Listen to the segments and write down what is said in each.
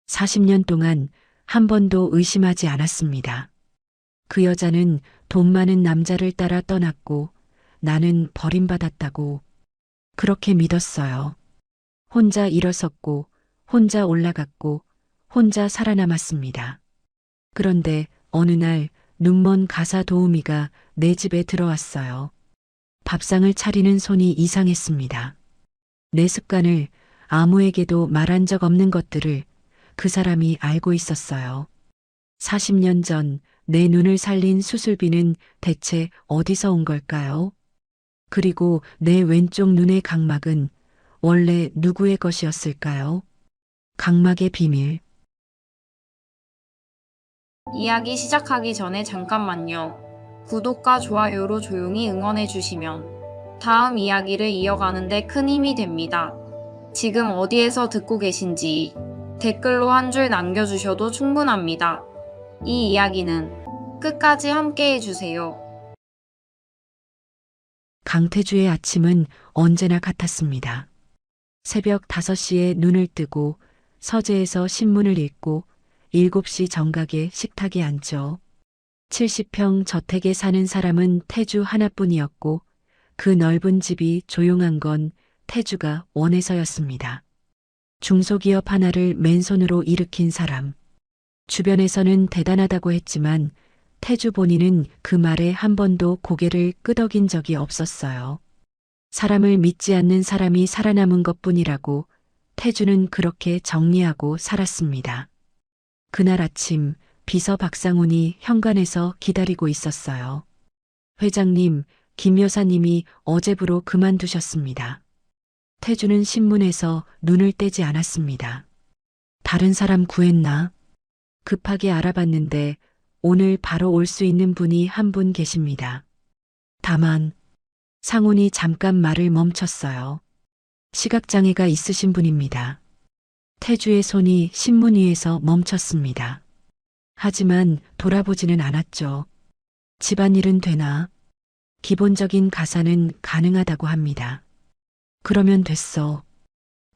40년 동안 한 번도 의심하지 않았습니다. 그 여자는 돈 많은 남자를 따라 떠났고 나는 버림받았다고 그렇게 믿었어요. 혼자 일어섰고 혼자 올라갔고 혼자 살아남았습니다. 그런데 어느 날 눈먼 가사 도우미가 내 집에 들어왔어요. 밥상을 차리는 손이 이상했습니다. 내 습관을 아무에게도 말한 적 없는 것들을 그 사람이 알고 있었어요. 40년 전 내 눈을 살린 수술비는 대체 어디서 온 걸까요? 그리고 내 왼쪽 눈의 각막은 원래 누구의 것이었을까요? 각막의 비밀. 이야기 시작하기 전에 잠깐만요. 구독과 좋아요로 조용히 응원해 주시면 다음 이야기를 이어가는데 큰 힘이 됩니다. 지금 어디에서 듣고 계신지 댓글로 한 줄 남겨주셔도 충분합니다. 이 이야기는 끝까지 함께 해주세요. 강태주의 아침은 언제나 같았습니다. 새벽 5시에 눈을 뜨고 서재에서 신문을 읽고 7시 정각에 식탁에 앉죠. 70평 저택에 사는 사람은 태주 하나뿐이었고 그 넓은 집이 조용한 건 태주가 원해서였습니다. 중소기업 하나를 맨손으로 일으킨 사람. 주변에서는 대단하다고 했지만 태주 본인은 그 말에 한 번도 고개를 끄덕인 적이 없었어요. 사람을 믿지 않는 사람이 살아남은 것뿐이라고 태주는 그렇게 정리하고 살았습니다. 그날 아침 비서 박상훈이 현관에서 기다리고 있었어요. 회장님, 김 여사님이 어제부로 그만두셨습니다. 태주는 신문에서 눈을 떼지 않았습니다. 다른 사람 구했나? 급하게 알아봤는데 오늘 바로 올 수 있는 분이 한 분 계십니다. 다만 상훈이 잠깐 말을 멈췄어요. 시각장애가 있으신 분입니다. 태주의 손이 신문 위에서 멈췄습니다. 하지만 돌아보지는 않았죠. 집안일은 되나? 기본적인 가사는 가능하다고 합니다. 그러면 됐어.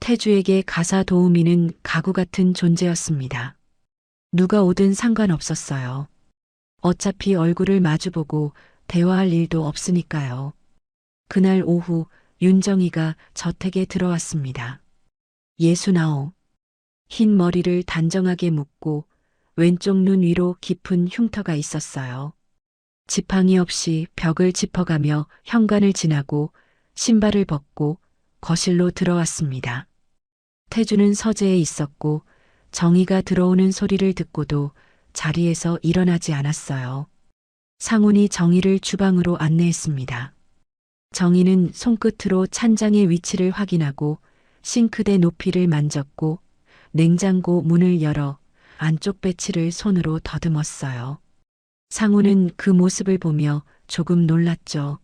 태주에게 가사 도우미는 가구 같은 존재였습니다. 누가 오든 상관없었어요. 어차피 얼굴을 마주보고 대화할 일도 없으니까요. 그날 오후 윤정이가 저택에 들어왔습니다. 69. 흰 머리를 단정하게 묶고 왼쪽 눈 위로 깊은 흉터가 있었어요. 지팡이 없이 벽을 짚어가며 현관을 지나고 신발을 벗고 거실로 들어왔습니다. 태주는 서재에 있었고 정희가 들어오는 소리를 듣고도 자리에서 일어나지 않았어요. 상훈이 정희를 주방으로 안내했습니다. 정희는 손끝으로 찬장의 위치를 확인하고 싱크대 높이를 만졌고 냉장고 문을 열어 안쪽 배치를 손으로 더듬었어요. 상훈은 그 모습을 보며 조금 놀랐죠.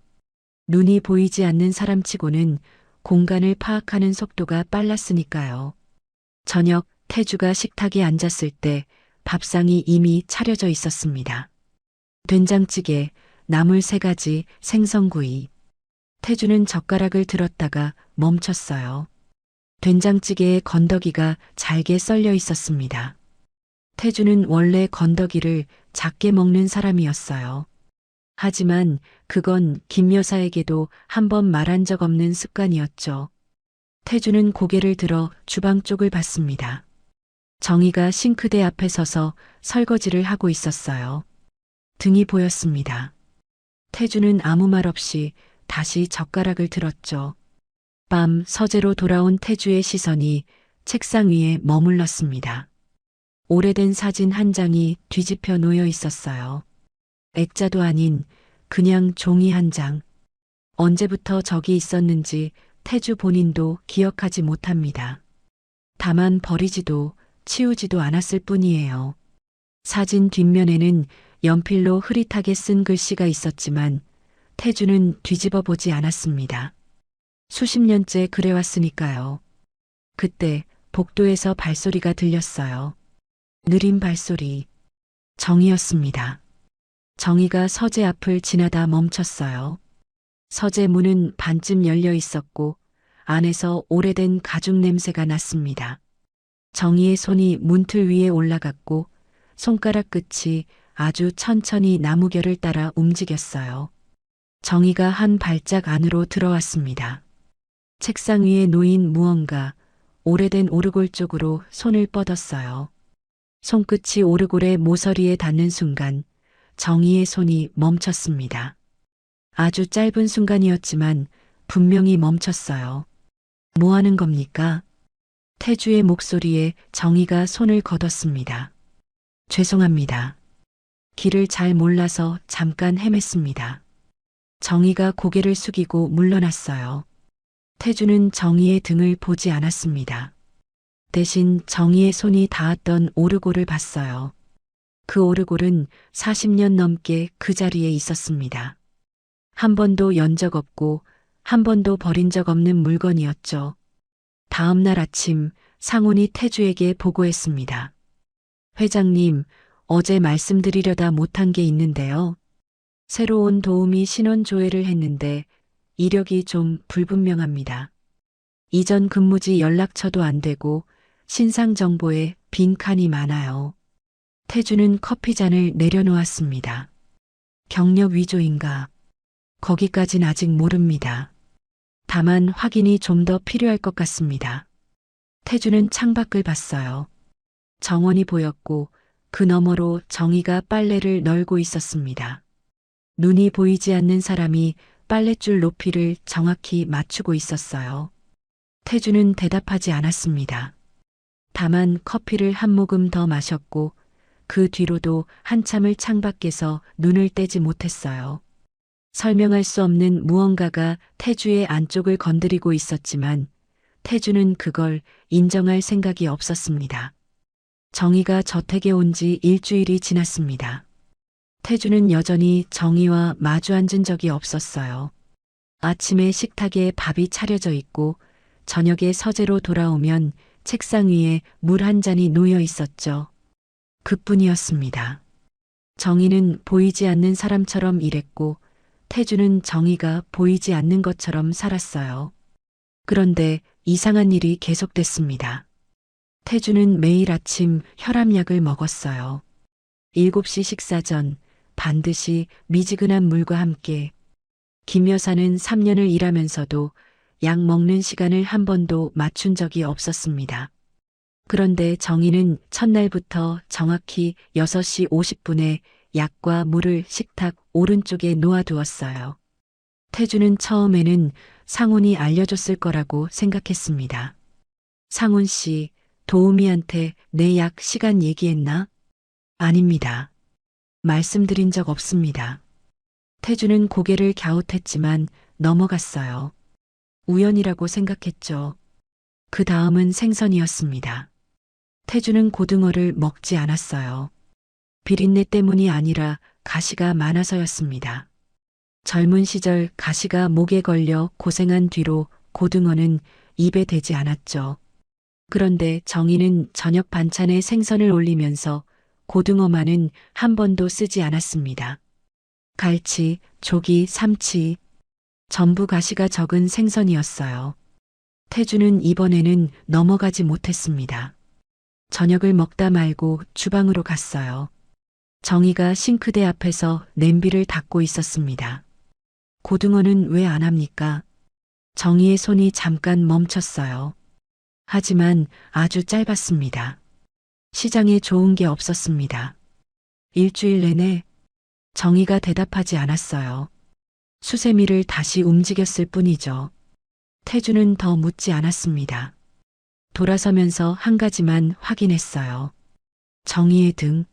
눈이 보이지 않는 사람치고는 공간을 파악하는 속도가 빨랐으니까요. 저녁 태주가 식탁에 앉았을 때 밥상이 이미 차려져 있었습니다. 된장찌개, 나물 3가지, 생선구이. 태주는 젓가락을 들었다가 멈췄어요. 된장찌개에 건더기가 잘게 썰려 있었습니다. 태주는 원래 건더기를 작게 먹는 사람이었어요. 하지만 그건 김 여사에게도 한 번 말한 적 없는 습관이었죠. 태주는 고개를 들어 주방 쪽을 봤습니다. 정희가 싱크대 앞에 서서 설거지를 하고 있었어요. 등이 보였습니다. 태주는 아무 말 없이 다시 젓가락을 들었죠. 밤 서재로 돌아온 태주의 시선이 책상 위에 머물렀습니다. 오래된 사진 한 장이 뒤집혀 놓여 있었어요. 액자도 아닌 그냥 종이 한 장. 언제부터 저기 있었는지 태주 본인도 기억하지 못합니다. 다만 버리지도 치우지도 않았을 뿐이에요. 사진 뒷면에는 연필로 흐릿하게 쓴 글씨가 있었지만 태주는 뒤집어 보지 않았습니다. 수십 년째 그래왔으니까요. 그때 복도에서 발소리가 들렸어요. 느린 발소리. 정희였습니다. 정희가 서재 앞을 지나다 멈췄어요. 서재 문은 반쯤 열려 있었고 안에서 오래된 가죽 냄새가 났습니다. 정희의 손이 문틀 위에 올라갔고 손가락 끝이 아주 천천히 나무결을 따라 움직였어요. 정희가 한 발짝 안으로 들어왔습니다. 책상 위에 놓인 무언가, 오래된 오르골 쪽으로 손을 뻗었어요. 손끝이 오르골의 모서리에 닿는 순간 정희의 손이 멈췄습니다. 아주 짧은 순간이었지만 분명히 멈췄어요. 뭐 하는 겁니까? 태주의 목소리에 정희가 손을 걷었습니다. 죄송합니다. 길을 잘 몰라서 잠깐 헤맸습니다. 정희가 고개를 숙이고 물러났어요. 태주는 정희의 등을 보지 않았습니다. 대신 정희의 손이 닿았던 오르골을 봤어요. 그 오르골은 40년 넘게 그 자리에 있었습니다. 한 번도 연 적 없고 한 번도 버린 적 없는 물건이었죠. 다음 날 아침 상훈이 태주에게 보고했습니다. 회장님, 어제 말씀드리려다 못한 게 있는데요. 새로 온 도우미 신원 조회를 했는데 이력이 좀 불분명합니다. 이전 근무지 연락처도 안 되고 신상 정보에 빈칸이 많아요. 태주는 커피잔을 내려놓았습니다. 경력 위조인가? 거기까진 아직 모릅니다. 다만 확인이 좀 더 필요할 것 같습니다. 태주는 창밖을 봤어요. 정원이 보였고 그 너머로 정희가 빨래를 널고 있었습니다. 눈이 보이지 않는 사람이 빨랫줄 높이를 정확히 맞추고 있었어요. 태주는 대답하지 않았습니다. 다만 커피를 한 모금 더 마셨고 그 뒤로도 한참을 창밖에서 눈을 떼지 못했어요. 설명할 수 없는 무언가가 태주의 안쪽을 건드리고 있었지만 태주는 그걸 인정할 생각이 없었습니다. 정희가 저택에 온 지 일주일이 지났습니다. 태주는 여전히 정희와 마주 앉은 적이 없었어요. 아침에 식탁에 밥이 차려져 있고 저녁에 서재로 돌아오면 책상 위에 물 한 잔이 놓여 있었죠. 그뿐이었습니다. 정희는 보이지 않는 사람처럼 일했고 태주는 정희가 보이지 않는 것처럼 살았어요. 그런데 이상한 일이 계속됐습니다. 태주는 매일 아침 혈압약을 먹었어요. 7시 식사 전 반드시 미지근한 물과 함께. 김 여사는 3년을 일하면서도 약 먹는 시간을 한 번도 맞춘 적이 없었습니다. 그런데 정희는 첫날부터 정확히 6시 50분에 약과 물을 식탁 오른쪽에 놓아두었어요. 태주는 처음에는 상훈이 알려줬을 거라고 생각했습니다. 상훈 씨, 도우미한테 내 약 시간 얘기했나? 아닙니다. 말씀드린 적 없습니다. 태주는 고개를 갸웃했지만 넘어갔어요. 우연이라고 생각했죠. 그 다음은 생선이었습니다. 태주는 고등어를 먹지 않았어요. 비린내 때문이 아니라 가시가 많아서였습니다. 젊은 시절 가시가 목에 걸려 고생한 뒤로 고등어는 입에 대지 않았죠. 그런데 정희는 저녁 반찬에 생선을 올리면서 고등어만은 한 번도 쓰지 않았습니다. 갈치, 조기, 삼치, 전부 가시가 적은 생선이었어요. 태주는 이번에는 넘어가지 못했습니다. 저녁을 먹다 말고 주방으로 갔어요. 정희가 싱크대 앞에서 냄비를 닦고 있었습니다. 고등어는 왜 안 합니까? 정희의 손이 잠깐 멈췄어요. 하지만 아주 짧았습니다. 시장에 좋은 게 없었습니다. 일주일 내내 정희가 대답하지 않았어요. 수세미를 다시 움직였을 뿐이죠. 태주는 더 묻지 않았습니다. 돌아서면서 한 가지만 확인했어요. 정희의 등,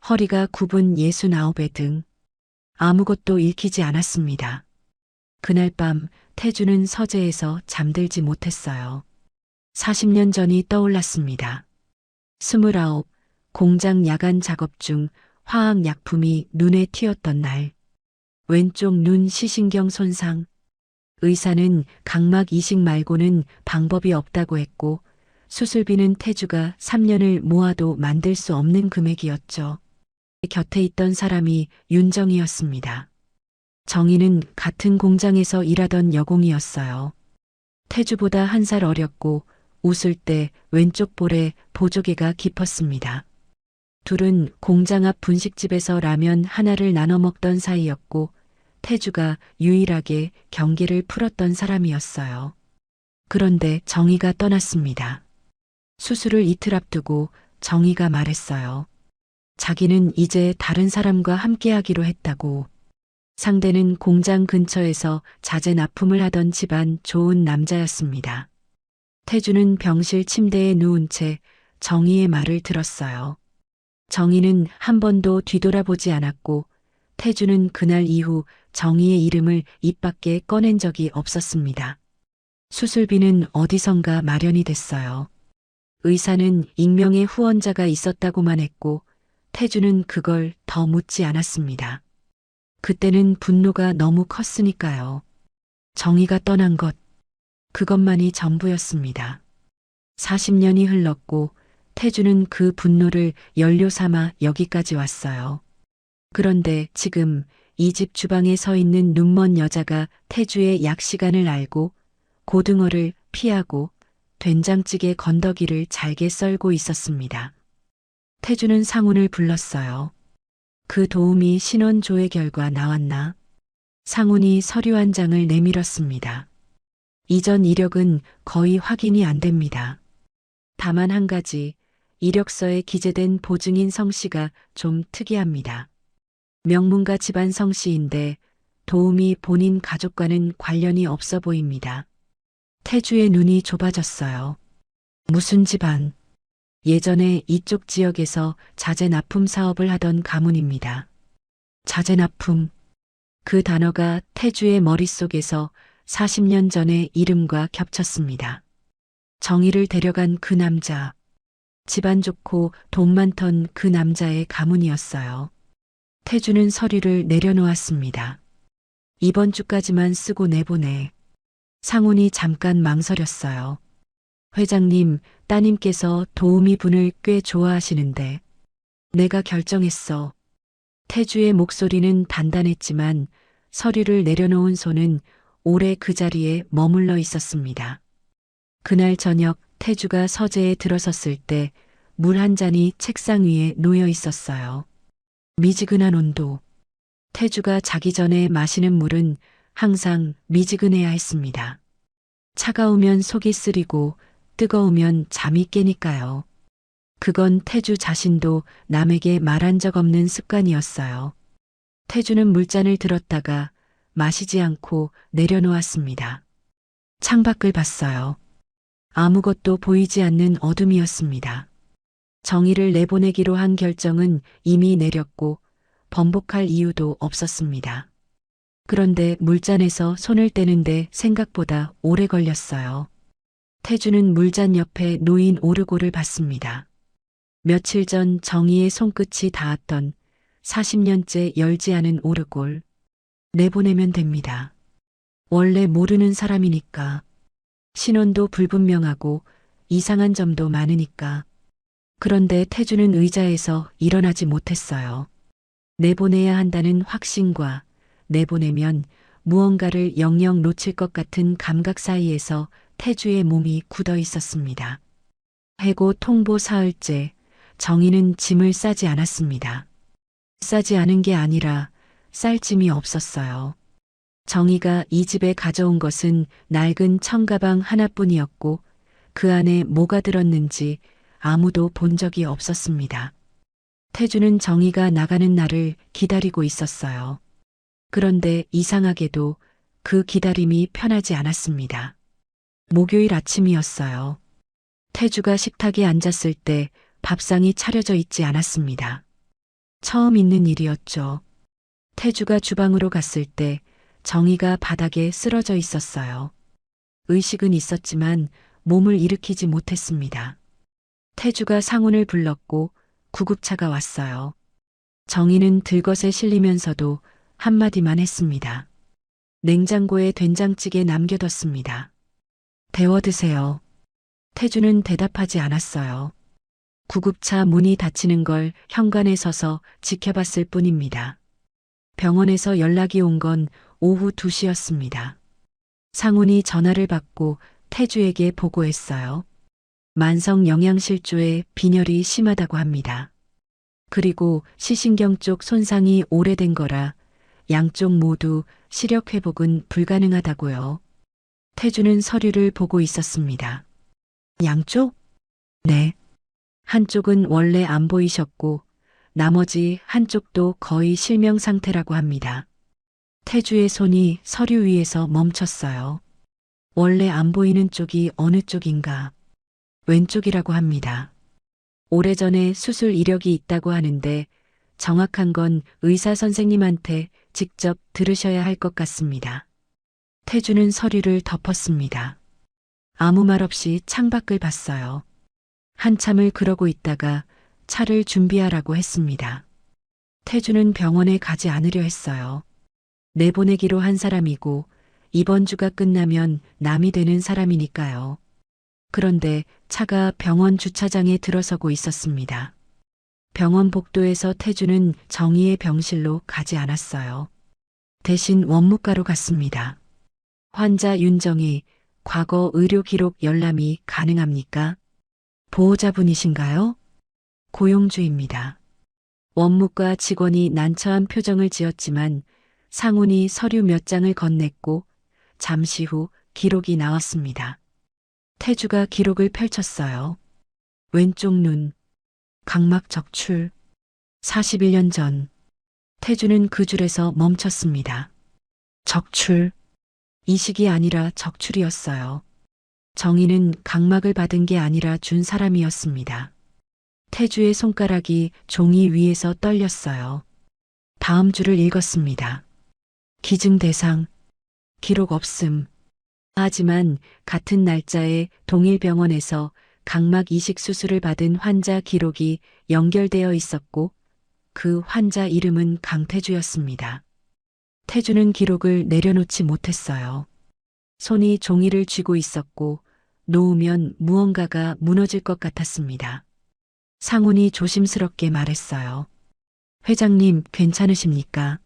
허리가 굽은 69의 등, 아무것도 읽히지 않았습니다. 그날 밤 태주는 서재에서 잠들지 못했어요. 40년 전이 떠올랐습니다. 29, 공장 야간 작업 중 화학약품이 눈에 튀었던 날. 왼쪽 눈 시신경 손상. 의사는 각막 이식 말고는 방법이 없다고 했고 수술비는 태주가 3년을 모아도 만들 수 없는 금액이었죠. 곁에 있던 사람이 윤정이었습니다. 정희는 같은 공장에서 일하던 여공이었어요. 태주보다 1살 어렸고 웃을 때 왼쪽 볼에 보조개가 깊었습니다. 둘은 공장 앞 분식집에서 라면 하나를 나눠 먹던 사이였고 태주가 유일하게 경계를 풀었던 사람이었어요. 그런데 정희가 떠났습니다. 수술을 이틀 앞두고 정희가 말했어요. 자기는 이제 다른 사람과 함께하기로 했다고. 상대는 공장 근처에서 잦은 납품을 하던 집안 좋은 남자였습니다. 태주는 병실 침대에 누운 채 정희의 말을 들었어요. 정희는 한 번도 뒤돌아보지 않았고 태주는 그날 이후 정희의 이름을 입 밖에 꺼낸 적이 없었습니다. 수술비는 어디선가 마련이 됐어요. 의사는 익명의 후원자가 있었다고만 했고 태주는 그걸 더 묻지 않았습니다. 그때는 분노가 너무 컸으니까요. 정희가 떠난 것, 그것만이 전부였습니다. 40년이 흘렀고 태주는 그 분노를 연료 삼아 여기까지 왔어요. 그런데 지금 이 집 주방에 서 있는 눈먼 여자가 태주의 약시간을 알고 고등어를 피하고 된장찌개 건더기를 잘게 썰고 있었습니다. 태주는 상훈을 불렀어요. 그 도우미 신원 조회 결과 나왔나? 상훈이 서류 한 장을 내밀었습니다. 이전 이력은 거의 확인이 안 됩니다. 다만 한 가지, 이력서에 기재된 보증인 성씨가 좀 특이합니다. 명문가 집안 성씨인데 도우미 본인 가족과는 관련이 없어 보입니다. 태주의 눈이 좁아졌어요. 무슨 집안? 예전에 이쪽 지역에서 자재 납품 사업을 하던 가문입니다. 자재 납품. 그 단어가 태주의 머릿속에서 40년 전의 이름과 겹쳤습니다. 정희를 데려간 그 남자. 집안 좋고 돈 많던 그 남자의 가문이었어요. 태주는 서류를 내려놓았습니다. 이번 주까지만 쓰고 내보내. 상훈이 잠깐 망설였어요. 회장님, 따님께서 도우미 분을 꽤 좋아하시는데. 내가 결정했어. 태주의 목소리는 단단했지만 서류를 내려놓은 손은 오래 그 자리에 머물러 있었습니다. 그날 저녁 태주가 서재에 들어섰을 때 물 한 잔이 책상 위에 놓여 있었어요. 미지근한 온도. 태주가 자기 전에 마시는 물은 항상 미지근해야 했습니다. 차가우면 속이 쓰리고 뜨거우면 잠이 깨니까요. 그건 태주 자신도 남에게 말한 적 없는 습관이었어요. 태주는 물잔을 들었다가 마시지 않고 내려놓았습니다. 창밖을 봤어요. 아무것도 보이지 않는 어둠이었습니다. 정희를 내보내기로 한 결정은 이미 내렸고 번복할 이유도 없었습니다. 그런데 물잔에서 손을 떼는데 생각보다 오래 걸렸어요. 태주는 물잔 옆에 놓인 오르골을 봤습니다. 며칠 전 정희의 손끝이 닿았던 40년째 열지 않은 오르골. 내보내면 됩니다. 원래 모르는 사람이니까. 신원도 불분명하고 이상한 점도 많으니까. 그런데 태주는 의자에서 일어나지 못했어요. 내보내야 한다는 확신과 내보내면 무언가를 영영 놓칠 것 같은 감각 사이에서 태주의 몸이 굳어 있었습니다. 해고 통보 사흘째 정희는 짐을 싸지 않았습니다. 싸지 않은 게 아니라 쌀 짐이 없었어요. 정희가 이 집에 가져온 것은 낡은 청가방 하나뿐이었고 그 안에 뭐가 들었는지 아무도 본 적이 없었습니다. 태주는 정희가 나가는 날을 기다리고 있었어요. 그런데 이상하게도 그 기다림이 편하지 않았습니다. 목요일 아침이었어요. 태주가 식탁에 앉았을 때 밥상이 차려져 있지 않았습니다. 처음 있는 일이었죠. 태주가 주방으로 갔을 때 정희가 바닥에 쓰러져 있었어요. 의식은 있었지만 몸을 일으키지 못했습니다. 태주가 상훈을 불렀고 구급차가 왔어요. 정희는 들것에 실리면서도 한마디만 했습니다. 냉장고에 된장찌개 남겨뒀습니다. 데워 드세요. 태주는 대답하지 않았어요. 구급차 문이 닫히는 걸 현관에 서서 지켜봤을 뿐입니다. 병원에서 연락이 온 건 오후 2시였습니다. 상훈이 전화를 받고 태주에게 보고했어요. 만성 영양실조에 빈혈이 심하다고 합니다. 그리고 시신경 쪽 손상이 오래된 거라 양쪽 모두 시력 회복은 불가능하다고요. 태주는 서류를 보고 있었습니다. 양쪽? 네. 한쪽은 원래 안 보이셨고 나머지 한쪽도 거의 실명 상태라고 합니다. 태주의 손이 서류 위에서 멈췄어요. 원래 안 보이는 쪽이 어느 쪽인가? 왼쪽이라고 합니다. 오래전에 수술 이력이 있다고 하는데 정확한 건 의사 선생님한테 직접 들으셔야 할 것 같습니다. 태주는 서류를 덮었습니다. 아무 말 없이 창밖을 봤어요. 한참을 그러고 있다가 차를 준비하라고 했습니다. 태주는 병원에 가지 않으려 했어요. 내보내기로 한 사람이고 이번 주가 끝나면 남이 되는 사람이니까요. 그런데 차가 병원 주차장에 들어서고 있었습니다. 병원 복도에서 태주는 정희의 병실로 가지 않았어요. 대신 원무과로 갔습니다. 환자 윤정희, 과거 의료 기록 열람이 가능합니까? 보호자분이신가요? 고용주입니다. 원무과 직원이 난처한 표정을 지었지만 상훈이 서류 몇 장을 건넸고 잠시 후 기록이 나왔습니다. 태주가 기록을 펼쳤어요. 왼쪽 눈, 각막 적출, 41년 전. 태주는 그 줄에서 멈췄습니다. 적출. 이식이 아니라 적출이었어요. 정희는 각막을 받은 게 아니라 준 사람이었습니다. 태주의 손가락이 종이 위에서 떨렸어요. 다음 줄을 읽었습니다. 기증 대상, 기록 없음. 하지만 같은 날짜에 동일 병원에서 각막 이식 수술을 받은 환자 기록이 연결되어 있었고 그 환자 이름은 강태주였습니다. 태주는 기록을 내려놓지 못했어요. 손이 종이를 쥐고 있었고 놓으면 무언가가 무너질 것 같았습니다. 상훈이 조심스럽게 말했어요. 회장님, 괜찮으십니까?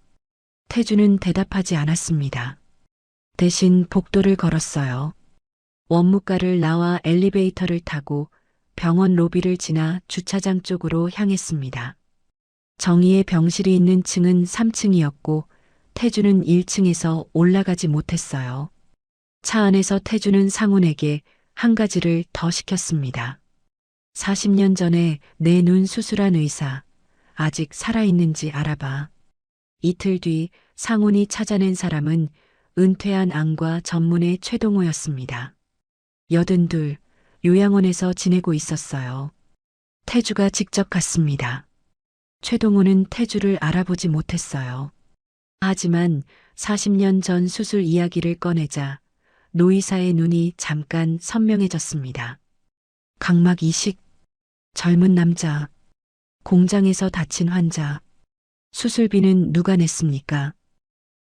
태주는 대답하지 않았습니다. 대신 복도를 걸었어요. 원무과를 나와 엘리베이터를 타고 병원 로비를 지나 주차장 쪽으로 향했습니다. 정희의 병실이 있는 층은 3층이었고 태주는 1층에서 올라가지 못했어요. 차 안에서 태주는 상훈에게 한 가지를 더 시켰습니다. 40년 전에 내 눈 수술한 의사, 아직 살아있는지 알아봐. 이틀 뒤 상훈이 찾아낸 사람은 은퇴한 안과 전문의 최동호였습니다. 82, 요양원에서 지내고 있었어요. 태주가 직접 갔습니다. 최동호는 태주를 알아보지 못했어요. 하지만 40년 전 수술 이야기를 꺼내자 노의사의 눈이 잠깐 선명해졌습니다. 각막 이식, 젊은 남자, 공장에서 다친 환자, 수술비는 누가 냈습니까?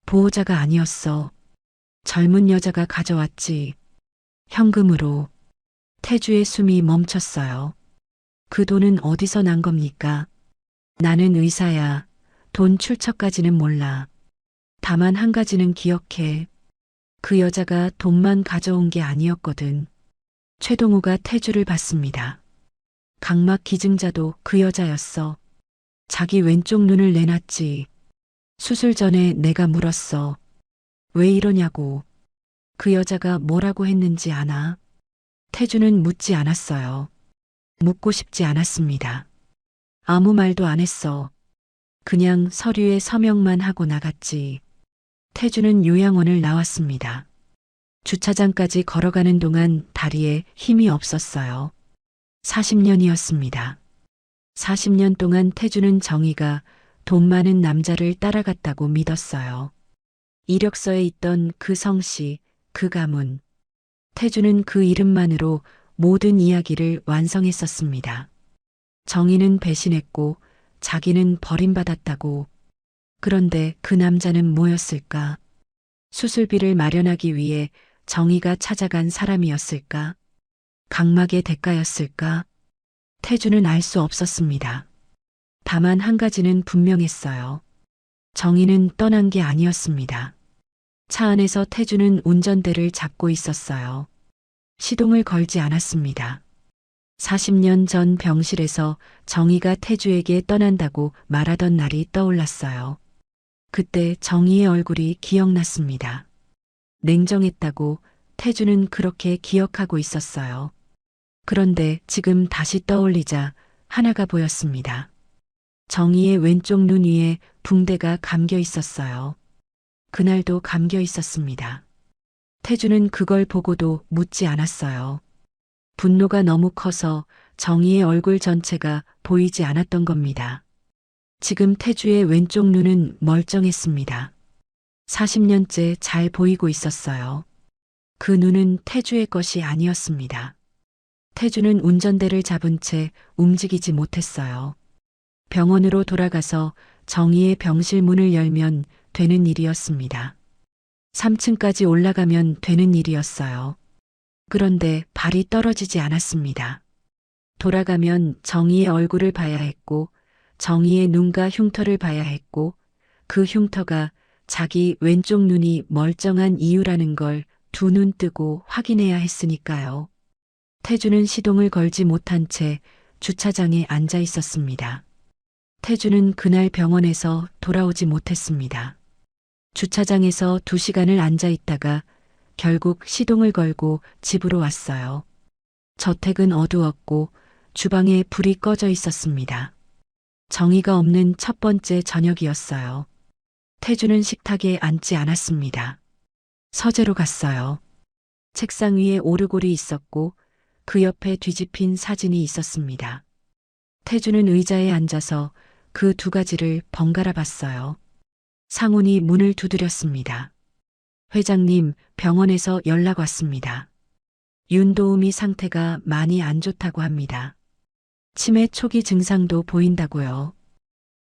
보호자가 아니었어. 젊은 여자가 가져왔지. 현금으로. 태주의 숨이 멈췄어요. 그 돈은 어디서 난 겁니까? 나는 의사야. 돈 출처까지는 몰라. 다만 한 가지는 기억해. 그 여자가 돈만 가져온 게 아니었거든. 최동호가 태주를 봤습니다. 각막 기증자도 그 여자였어. 자기 왼쪽 눈을 내놨지. 수술 전에 내가 물었어. 왜 이러냐고. 그 여자가 뭐라고 했는지 아나? 태주는 묻지 않았어요. 묻고 싶지 않았습니다. 아무 말도 안 했어. 그냥 서류에 서명만 하고 나갔지. 태주는 요양원을 나왔습니다. 주차장까지 걸어가는 동안 다리에 힘이 없었어요. 40년이었습니다. 40년 동안 태주는 정희가 돈 많은 남자를 따라갔다고 믿었어요. 이력서에 있던 그 성씨, 그 가문. 태주는 그 이름만으로 모든 이야기를 완성했었습니다. 정희는 배신했고 자기는 버림받았다고. 그런데 그 남자는 뭐였을까? 수술비를 마련하기 위해 정희가 찾아간 사람이었을까? 각막의 대가였을까? 태주는 알 수 없었습니다. 다만 한 가지는 분명했어요. 정희는 떠난 게 아니었습니다. 차 안에서 태주는 운전대를 잡고 있었어요. 시동을 걸지 않았습니다. 40년 전 병실에서 정희가 태주에게 떠난다고 말하던 날이 떠올랐어요. 그때 정희의 얼굴이 기억났습니다. 냉정했다고 태주는 그렇게 기억하고 있었어요. 그런데 지금 다시 떠올리자 하나가 보였습니다. 정희의 왼쪽 눈 위에 붕대가 감겨 있었어요. 그날도 감겨 있었습니다. 태주는 그걸 보고도 묻지 않았어요. 분노가 너무 커서 정희의 얼굴 전체가 보이지 않았던 겁니다. 지금 태주의 왼쪽 눈은 멀쩡했습니다. 40년째 잘 보이고 있었어요. 그 눈은 태주의 것이 아니었습니다. 태주는 운전대를 잡은 채 움직이지 못했어요. 병원으로 돌아가서 정희의 병실 문을 열면 되는 일이었습니다. 3층까지 올라가면 되는 일이었어요. 그런데 발이 떨어지지 않았습니다. 돌아가면 정희의 얼굴을 봐야 했고, 정희의 눈과 흉터를 봐야 했고, 그 흉터가 자기 왼쪽 눈이 멀쩡한 이유라는 걸 두 눈 뜨고 확인해야 했으니까요. 태주는 시동을 걸지 못한 채 주차장에 앉아 있었습니다. 태주는 그날 병원에서 돌아오지 못했습니다. 주차장에서 2시간을 앉아 있다가 결국 시동을 걸고 집으로 왔어요. 저택은 어두웠고 주방에 불이 꺼져 있었습니다. 정희가 없는 첫 번째 저녁이었어요. 태주는 식탁에 앉지 않았습니다. 서재로 갔어요. 책상 위에 오르골이 있었고 그 옆에 뒤집힌 사진이 있었습니다. 태주는 의자에 앉아서 그 2가지를 번갈아 봤어요. 상훈이 문을 두드렸습니다. 회장님, 병원에서 연락 왔습니다. 윤도우미 상태가 많이 안 좋다고 합니다. 치매 초기 증상도 보인다고요.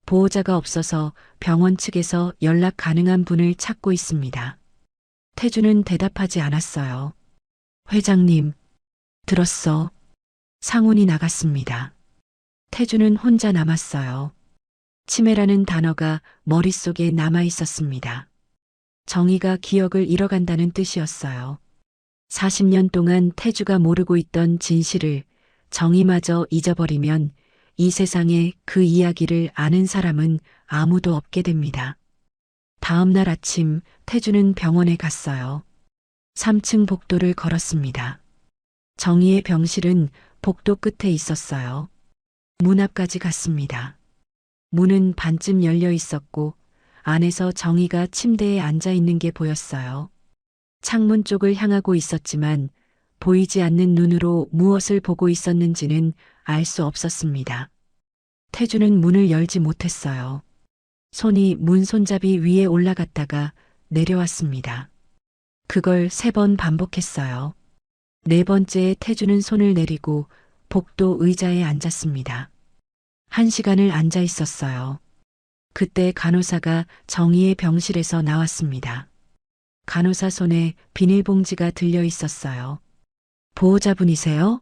보호자가 없어서 병원 측에서 연락 가능한 분을 찾고 있습니다. 태주는 대답하지 않았어요. 회장님, 들었어. 상훈이 나갔습니다. 태주는 혼자 남았어요. 치매라는 단어가 머릿속에 남아 있었습니다. 정희가 기억을 잃어간다는 뜻이었어요. 40년 동안 태주가 모르고 있던 진실을 정희마저 잊어버리면 이 세상에 그 이야기를 아는 사람은 아무도 없게 됩니다. 다음 날 아침 태주는 병원에 갔어요. 3층 복도를 걸었습니다. 정희의 병실은 복도 끝에 있었어요. 문 앞까지 갔습니다. 문은 반쯤 열려 있었고 안에서 정희가 침대에 앉아 있는 게 보였어요. 창문 쪽을 향하고 있었지만 보이지 않는 눈으로 무엇을 보고 있었는지는 알 수 없었습니다. 태주는 문을 열지 못했어요. 손이 문 손잡이 위에 올라갔다가 내려왔습니다. 그걸 3번 반복했어요. 4번째에 태주는 손을 내리고 복도 의자에 앉았습니다. 1시간을 앉아 있었어요. 그때 간호사가 정희의 병실에서 나왔습니다. 간호사 손에 비닐봉지가 들려 있었어요. 보호자분이세요?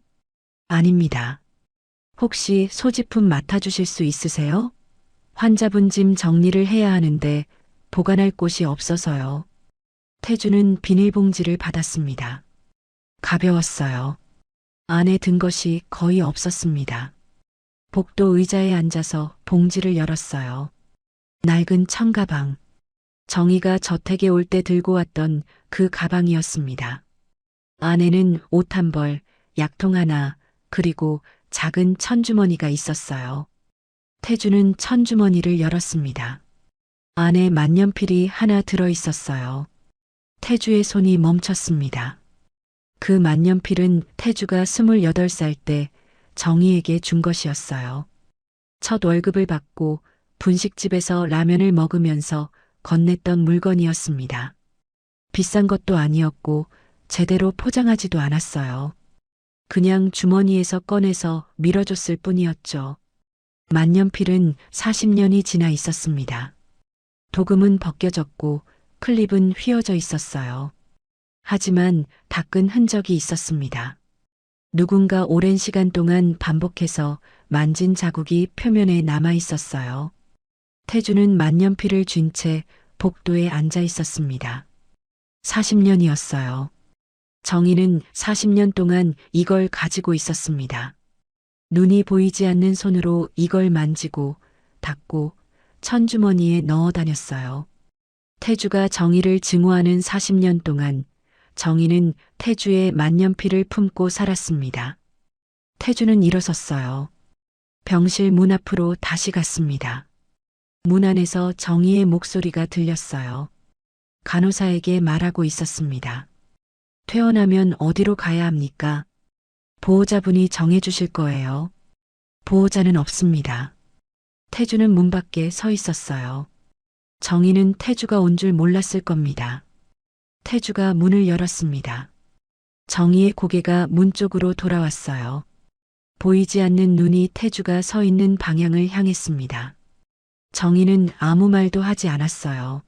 아닙니다. 혹시 소지품 맡아주실 수 있으세요? 환자분 짐 정리를 해야 하는데 보관할 곳이 없어서요. 태주는 비닐봉지를 받았습니다. 가벼웠어요. 안에 든 것이 거의 없었습니다. 복도 의자에 앉아서 봉지를 열었어요. 낡은 청가방. 정희가 저택에 올 때 들고 왔던 그 가방이었습니다. 안에는 옷 1벌, 약통 하나, 그리고 작은 천주머니가 있었어요. 태주는 천주머니를 열었습니다. 안에 만년필이 하나 들어 있었어요. 태주의 손이 멈췄습니다. 그 만년필은 태주가 28살 때 정희에게 준 것이었어요. 첫 월급을 받고 분식집에서 라면을 먹으면서 건넸던 물건이었습니다. 비싼 것도 아니었고 제대로 포장하지도 않았어요. 그냥 주머니에서 꺼내서 밀어줬을 뿐이었죠. 만년필은 40년이 지나 있었습니다. 도금은 벗겨졌고 클립은 휘어져 있었어요. 하지만 닦은 흔적이 있었습니다. 누군가 오랜 시간 동안 반복해서 만진 자국이 표면에 남아 있었어요. 태주는 만년필을 쥔 채 복도에 앉아 있었습니다. 40년이었어요. 정희는 40년 동안 이걸 가지고 있었습니다. 눈이 보이지 않는 손으로 이걸 만지고 닦고 천주머니에 넣어 다녔어요. 태주가 정희를 증오하는 40년 동안 정희는 태주의 만년필을 품고 살았습니다. 태주는 일어섰어요. 병실 문 앞으로 다시 갔습니다. 문 안에서 정희의 목소리가 들렸어요. 간호사에게 말하고 있었습니다. 퇴원하면 어디로 가야 합니까? 보호자분이 정해주실 거예요. 보호자는 없습니다. 태주는 문 밖에 서 있었어요. 정희는 태주가 온 줄 몰랐을 겁니다. 태주가 문을 열었습니다. 정희의 고개가 문 쪽으로 돌아왔어요. 보이지 않는 눈이 태주가 서 있는 방향을 향했습니다. 정희는 아무 말도 하지 않았어요.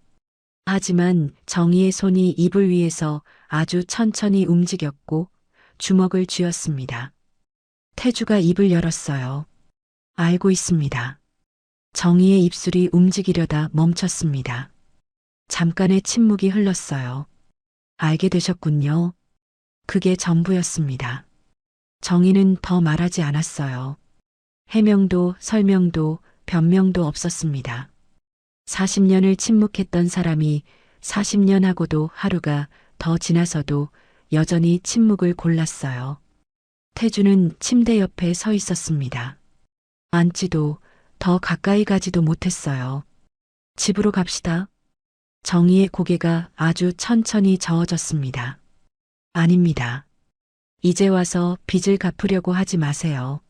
하지만 정희의 손이 이불 위에서 아주 천천히 움직였고 주먹을 쥐었습니다. 태주가 입을 열었어요. 알고 있습니다. 정희의 입술이 움직이려다 멈췄습니다. 잠깐의 침묵이 흘렀어요. 알게 되셨군요. 그게 전부였습니다. 정희는 더 말하지 않았어요. 해명도 설명도 변명도 없었습니다. 40년을 침묵했던 사람이 40년 하고도 하루가 더 지나서도 여전히 침묵을 골랐어요. 태주는 침대 옆에 서 있었습니다. 앉지도 더 가까이 가지도 못했어요. 집으로 갑시다. 정희의 고개가 아주 천천히 저어졌습니다. 아닙니다. 이제 와서 빚을 갚으려고 하지 마세요.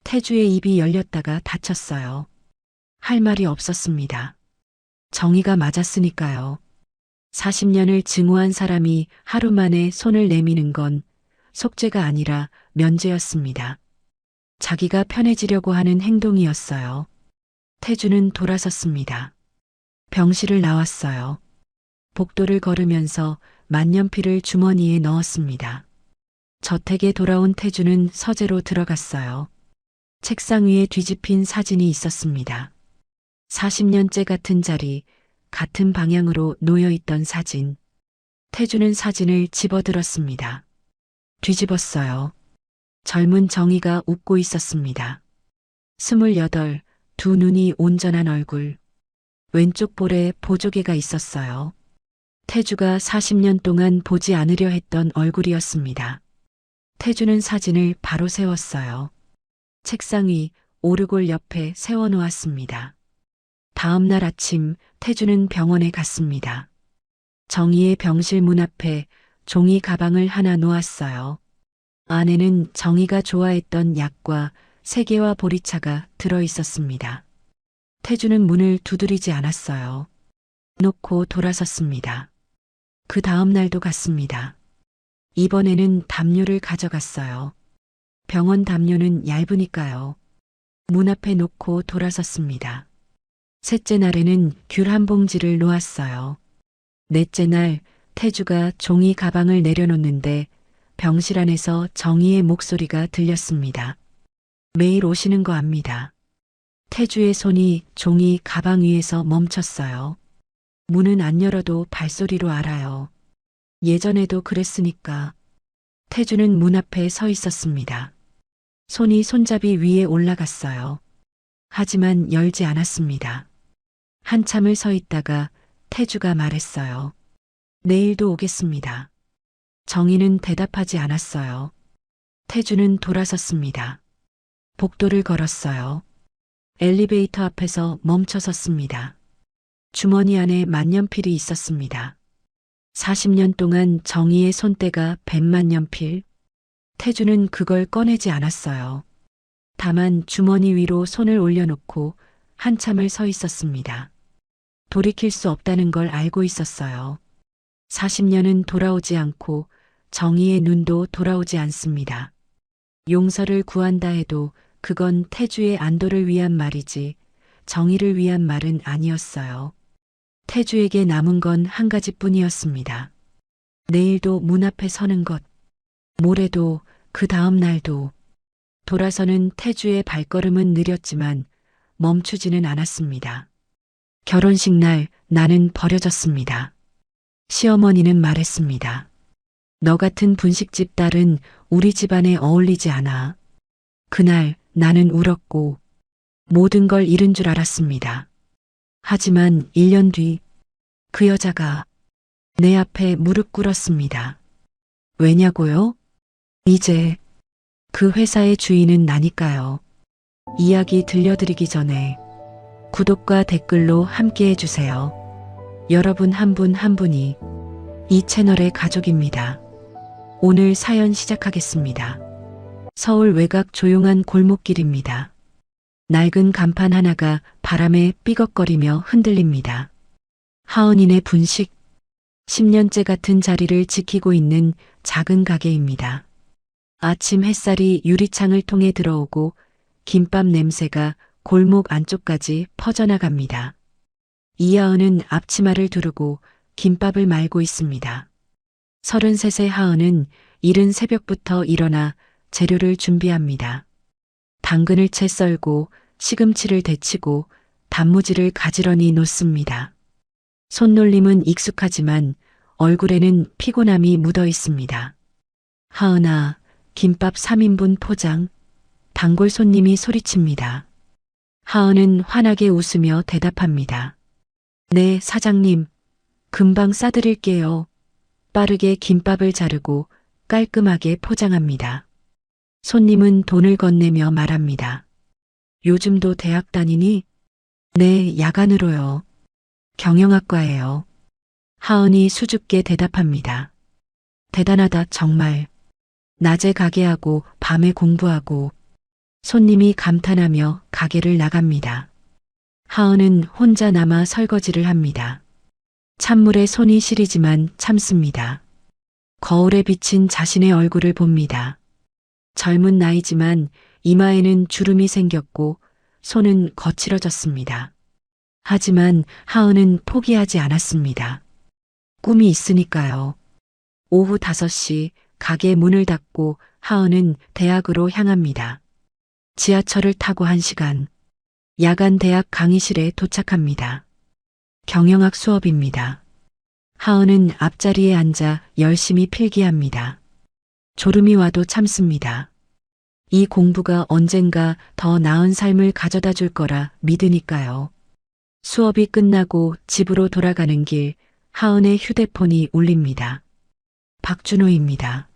태주의 입이 열렸다가 닫혔어요. 할 말이 없었습니다. 정희가 맞았으니까요. 40년을 증오한 사람이 하루 만에 손을 내미는 건 속죄가 아니라 면죄였습니다. 자기가 편해지려고 하는 행동이었어요. 태주는 돌아섰습니다. 병실을 나왔어요. 복도를 걸으면서 만년필을 주머니에 넣었습니다. 저택에 돌아온 태주는 서재로 들어갔어요. 책상 위에 뒤집힌 사진이 있었습니다. 40년째 같은 자리, 같은 방향으로 놓여 있던 사진. 태주는 사진을 집어들었습니다. 뒤집었어요. 젊은 정희가 웃고 있었습니다. 28, 두 눈이 온전한 얼굴. 왼쪽 볼에 보조개가 있었어요. 태주가 40년 동안 보지 않으려 했던 얼굴이었습니다. 태주는 사진을 바로 세웠어요. 책상 위 오르골 옆에 세워놓았습니다. 다음 날 아침 태주는 병원에 갔습니다. 정희의 병실 문 앞에 종이 가방을 하나 놓았어요. 안에는 정희가 좋아했던 약과 세개와 보리차가 들어 있었습니다. 태주는 문을 두드리지 않았어요. 놓고 돌아섰습니다. 그 다음 날도 갔습니다. 이번에는 담요를 가져갔어요. 병원 담요는 얇으니까요. 문 앞에 놓고 돌아섰습니다. 셋째 날에는 귤 한 봉지를 놓았어요. 넷째 날 태주가 종이 가방을 내려놓는데 병실 안에서 정희의 목소리가 들렸습니다. 매일 오시는 거 압니다. 태주의 손이 종이 가방 위에서 멈췄어요. 문은 안 열어도 발소리로 알아요. 예전에도 그랬으니까. 태주는 문 앞에 서 있었습니다. 손이 손잡이 위에 올라갔어요. 하지만 열지 않았습니다. 한참을 서 있다가 태주가 말했어요. 내일도 오겠습니다. 정희는 대답하지 않았어요. 태주는 돌아섰습니다. 복도를 걸었어요. 엘리베이터 앞에서 멈춰 섰습니다. 주머니 안에 만년필이 있었습니다. 40년 동안 정희의 손때가 100만년필. 태주는 그걸 꺼내지 않았어요. 다만 주머니 위로 손을 올려놓고 한참을 서 있었습니다. 돌이킬 수 없다는 걸 알고 있었어요. 40년은 돌아오지 않고 정희의 눈도 돌아오지 않습니다. 용서를 구한다 해도 그건 태주의 안도를 위한 말이지 정희를 위한 말은 아니었어요. 태주에게 남은 건 한 가지뿐이었습니다. 내일도 문 앞에 서는 것. 모레도 그 다음 날도. 돌아서는 태주의 발걸음은 느렸지만 멈추지는 않았습니다. 결혼식 날 나는 버려졌습니다. 시어머니는 말했습니다. 너 같은 분식집 딸은 우리 집안에 어울리지 않아. 그날 나는 울었고 모든 걸 잃은 줄 알았습니다. 하지만 1년 뒤 그 여자가 내 앞에 무릎 꿇었습니다. 왜냐고요? 이제 그 회사의 주인은 나니까요. 이야기 들려드리기 전에 구독과 댓글로 함께 해주세요. 여러분 한 분 한 분이 이 채널의 가족입니다. 오늘 사연 시작하겠습니다. 서울 외곽 조용한 골목길입니다. 낡은 간판 하나가 바람에 삐걱거리며 흔들립니다. 하은인의 분식, 10년째 같은 자리를 지키고 있는 작은 가게입니다. 아침 햇살이 유리창을 통해 들어오고 김밥 냄새가 골목 안쪽까지 퍼져나갑니다. 이하은은 앞치마를 두르고 김밥을 말고 있습니다. 33세 하은은 이른 새벽부터 일어나 재료를 준비합니다. 당근을 채 썰고 시금치를 데치고 단무지를 가지런히 놓습니다. 손놀림은 익숙하지만 얼굴에는 피곤함이 묻어 있습니다. 하은아, 김밥 3인분 포장. 단골 손님이 소리칩니다. 하은은 환하게 웃으며 대답합니다. 네, 사장님. 금방 싸드릴게요. 빠르게 김밥을 자르고 깔끔하게 포장합니다. 손님은 돈을 건네며 말합니다. 요즘도 대학 다니니? 네, 야간으로요. 경영학과예요. 하은이 수줍게 대답합니다. 대단하다, 정말. 낮에 가게하고 밤에 공부하고. 손님이 감탄하며 가게를 나갑니다. 하은은 혼자 남아 설거지를 합니다. 찬물에 손이 시리지만 참습니다. 거울에 비친 자신의 얼굴을 봅니다. 젊은 나이지만 이마에는 주름이 생겼고 손은 거칠어졌습니다. 하지만 하은은 포기하지 않았습니다. 꿈이 있으니까요. 오후 5시 가게 문을 닫고 하은은 대학으로 향합니다. 지하철을 타고 1시간. 야간 대학 강의실에 도착합니다. 경영학 수업입니다. 하은은 앞자리에 앉아 열심히 필기합니다. 졸음이 와도 참습니다. 이 공부가 언젠가 더 나은 삶을 가져다 줄 거라 믿으니까요. 수업이 끝나고 집으로 돌아가는 길, 하은의 휴대폰이 울립니다. 박준호입니다.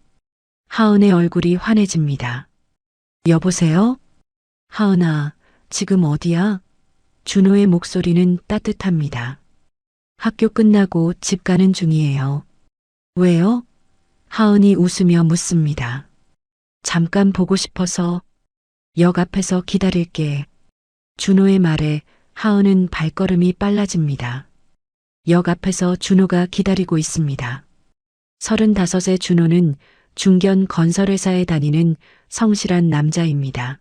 하은의 얼굴이 환해집니다. 여보세요? 하은아, 지금 어디야? 준호의 목소리는 따뜻합니다. 학교 끝나고 집 가는 중이에요. 왜요? 하은이 웃으며 묻습니다. 잠깐 보고 싶어서. 역 앞에서 기다릴게. 준호의 말에 하은은 발걸음이 빨라집니다. 역 앞에서 준호가 기다리고 있습니다. 35의 준호는 중견 건설회사에 다니는 성실한 남자입니다.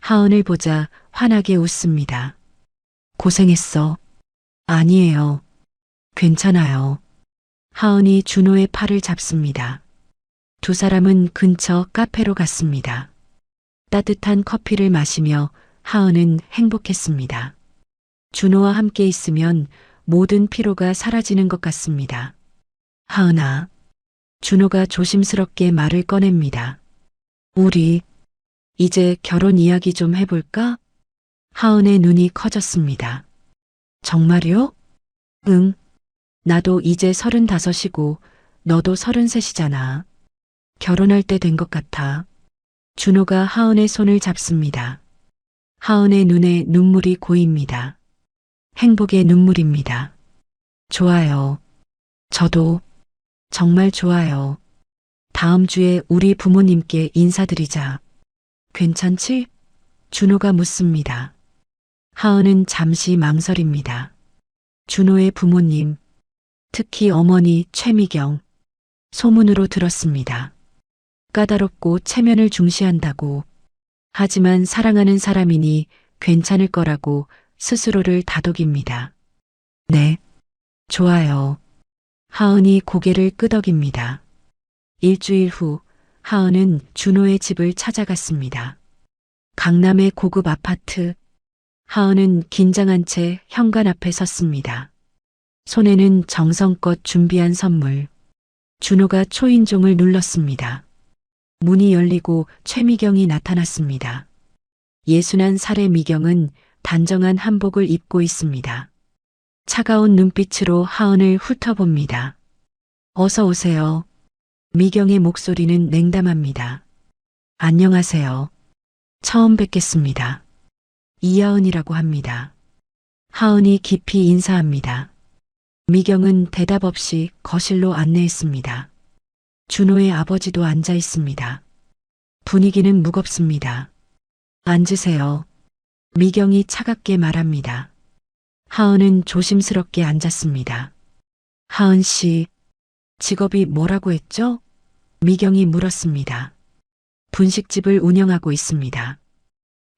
하은을 보자 환하게 웃습니다. 고생했어. 아니에요. 괜찮아요. 하은이 준호의 팔을 잡습니다. 두 사람은 근처 카페로 갔습니다. 따뜻한 커피를 마시며 하은은 행복했습니다. 준호와 함께 있으면 모든 피로가 사라지는 것 같습니다. 하은아. 준호가 조심스럽게 말을 꺼냅니다. 우리 이제 결혼 이야기 좀 해볼까? 하은의 눈이 커졌습니다. 정말요? 응. 나도 이제 35이고 너도 33이잖아. 결혼할 때 된 것 같아. 준호가 하은의 손을 잡습니다. 하은의 눈에 눈물이 고입니다. 행복의 눈물입니다. 좋아요. 저도 정말 좋아요. 다음 주에 우리 부모님께 인사드리자. 괜찮지? 준호가 묻습니다. 하은은 잠시 망설입니다. 준호의 부모님, 특히 어머니 최미경, 소문으로 들었습니다. 까다롭고 체면을 중시한다고. 하지만 사랑하는 사람이니 괜찮을 거라고 스스로를 다독입니다. 네, 좋아요. 하은이 고개를 끄덕입니다. 일주일 후 하은은 준호의 집을 찾아갔습니다. 강남의 고급 아파트. 하은은 긴장한 채 현관 앞에 섰습니다. 손에는 정성껏 준비한 선물. 준호가 초인종을 눌렀습니다. 문이 열리고 최미경이 나타났습니다. 60살의 미경은 단정한 한복을 입고 있습니다. 차가운 눈빛으로 하은을 훑어봅니다. 어서 오세요. 미경의 목소리는 냉담합니다. 안녕하세요. 처음 뵙겠습니다. 이하은이라고 합니다. 하은이 깊이 인사합니다. 미경은 대답 없이 거실로 안내했습니다. 준호의 아버지도 앉아 있습니다. 분위기는 무겁습니다. 앉으세요. 미경이 차갑게 말합니다. 하은은 조심스럽게 앉았습니다. 하은 씨, 직업이 뭐라고 했죠? 미경이 물었습니다. 분식집을 운영하고 있습니다.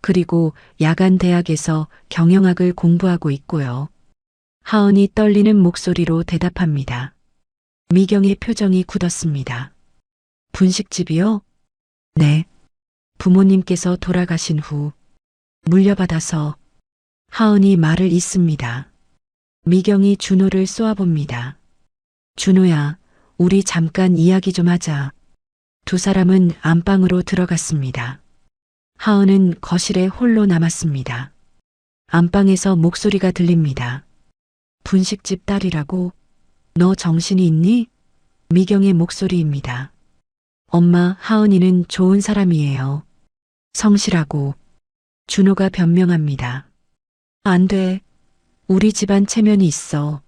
그리고 야간 대학에서 경영학을 공부하고 있고요. 하은이 떨리는 목소리로 대답합니다. 미경의 표정이 굳었습니다. 분식집이요? 네. 부모님께서 돌아가신 후 물려받아서. 하은이 말을 잇습니다. 미경이 준호를 쏘아봅니다. 준호야, 우리 잠깐 이야기 좀 하자. 두 사람은 안방으로 들어갔습니다. 하은은 거실에 홀로 남았습니다. 안방에서 목소리가 들립니다. 분식집 딸이라고? 너 정신이 있니? 미경의 목소리입니다. 엄마, 하은이는 좋은 사람이에요. 성실하고. 준호가 변명합니다. 안 돼. 우리 집안 체면이 있어.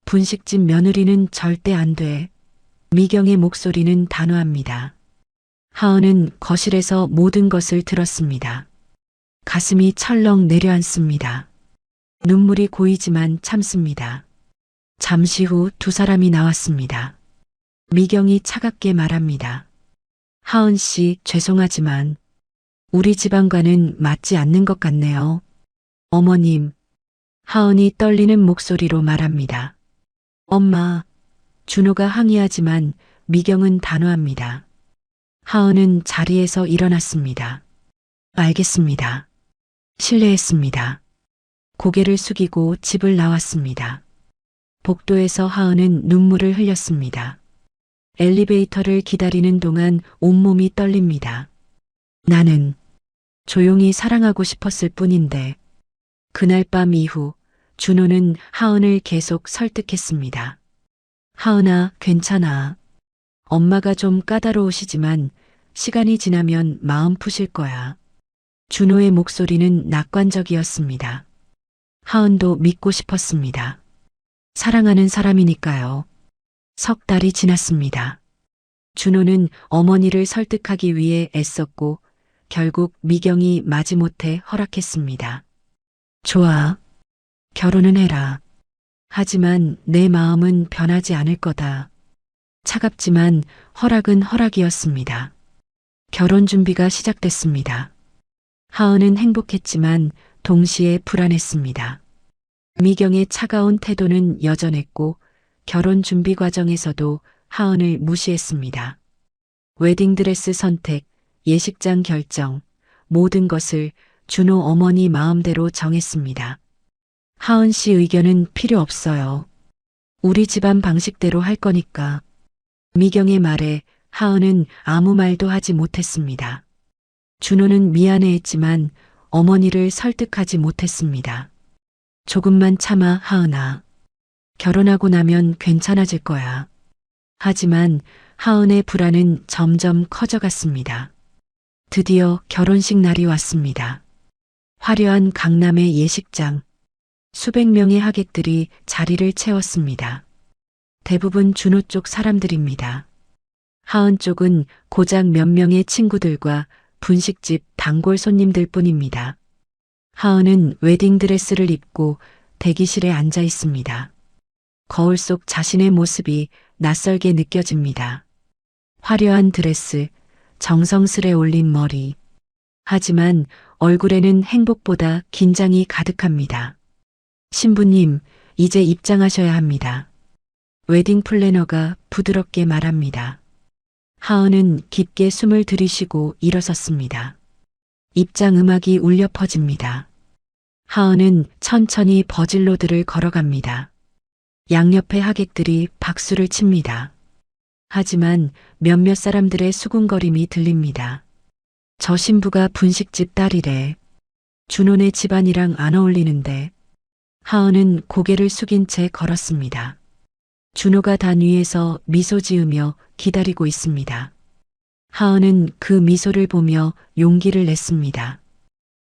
분식집 며느리는 절대 안 돼. 미경의 목소리는 단호합니다. 하은은 거실에서 모든 것을 들었습니다. 가슴이 철렁 내려앉습니다. 눈물이 고이지만 참습니다. 잠시 후 두 사람이 나왔습니다. 미경이 차갑게 말합니다. 하은 씨, 죄송하지만 우리 집안과는 맞지 않는 것 같네요. 어머님. 하은이 떨리는 목소리로 말합니다. 엄마. 준호가 항의하지만 미경은 단호합니다. 하은은 자리에서 일어났습니다. 알겠습니다. 실례했습니다. 고개를 숙이고 집을 나왔습니다. 복도에서 하은은 눈물을 흘렸습니다. 엘리베이터를 기다리는 동안 온몸이 떨립니다. 나는 조용히 사랑하고 싶었을 뿐인데 그날 밤 이후 준호는 하은을 계속 설득했습니다. 하은아, 괜찮아. 엄마가 좀 까다로우시지만 시간이 지나면 마음 푸실 거야. 준호의 목소리는 낙관적이었습니다. 하은도 믿고 싶었습니다. 사랑하는 사람이니까요. 석 달이 지났습니다. 준호는 어머니를 설득하기 위해 애썼고 결국 미경이 마지못해 허락했습니다. 좋아. 결혼은 해라. 하지만 내 마음은 변하지 않을 거다. 차갑지만 허락은 허락이었습니다. 결혼 준비가 시작됐습니다. 하은은 행복했지만 동시에 불안했습니다. 미경의 차가운 태도는 여전했고 결혼 준비 과정에서도 하은을 무시했습니다. 웨딩드레스 선택, 예식장 결정, 모든 것을 준호 어머니 마음대로 정했습니다. 하은 씨 의견은 필요 없어요. 우리 집안 방식대로 할 거니까. 미경의 말에 하은은 아무 말도 하지 못했습니다. 준호는 미안해했지만 어머니를 설득하지 못했습니다. 조금만 참아, 하은아. 결혼하고 나면 괜찮아질 거야. 하지만 하은의 불안은 점점 커져갔습니다. 드디어 결혼식 날이 왔습니다. 화려한 강남의 예식장. 수백 명의 하객들이 자리를 채웠습니다. 대부분 준호 쪽 사람들입니다. 하은 쪽은 고작 몇 명의 친구들과 분식집 단골 손님들 뿐입니다. 하은은 웨딩드레스를 입고 대기실에 앉아 있습니다. 거울 속 자신의 모습이 낯설게 느껴집니다. 화려한 드레스, 정성스레 올린 머리. 하지만 얼굴에는 행복보다 긴장이 가득합니다. 신부님, 이제 입장하셔야 합니다. 웨딩 플래너가 부드럽게 말합니다. 하은은 깊게 숨을 들이쉬고 일어섰습니다. 입장 음악이 울려 퍼집니다. 하은은 천천히 버질로드를 걸어갑니다. 양옆의 하객들이 박수를 칩니다. 하지만 몇몇 사람들의 수군거림이 들립니다. 저 신부가 분식집 딸이래. 준호네 집안이랑 안 어울리는데. 하은은 고개를 숙인 채 걸었습니다. 준호가 단 위에서 미소 지으며 기다리고 있습니다. 하은은 그 미소를 보며 용기를 냈습니다.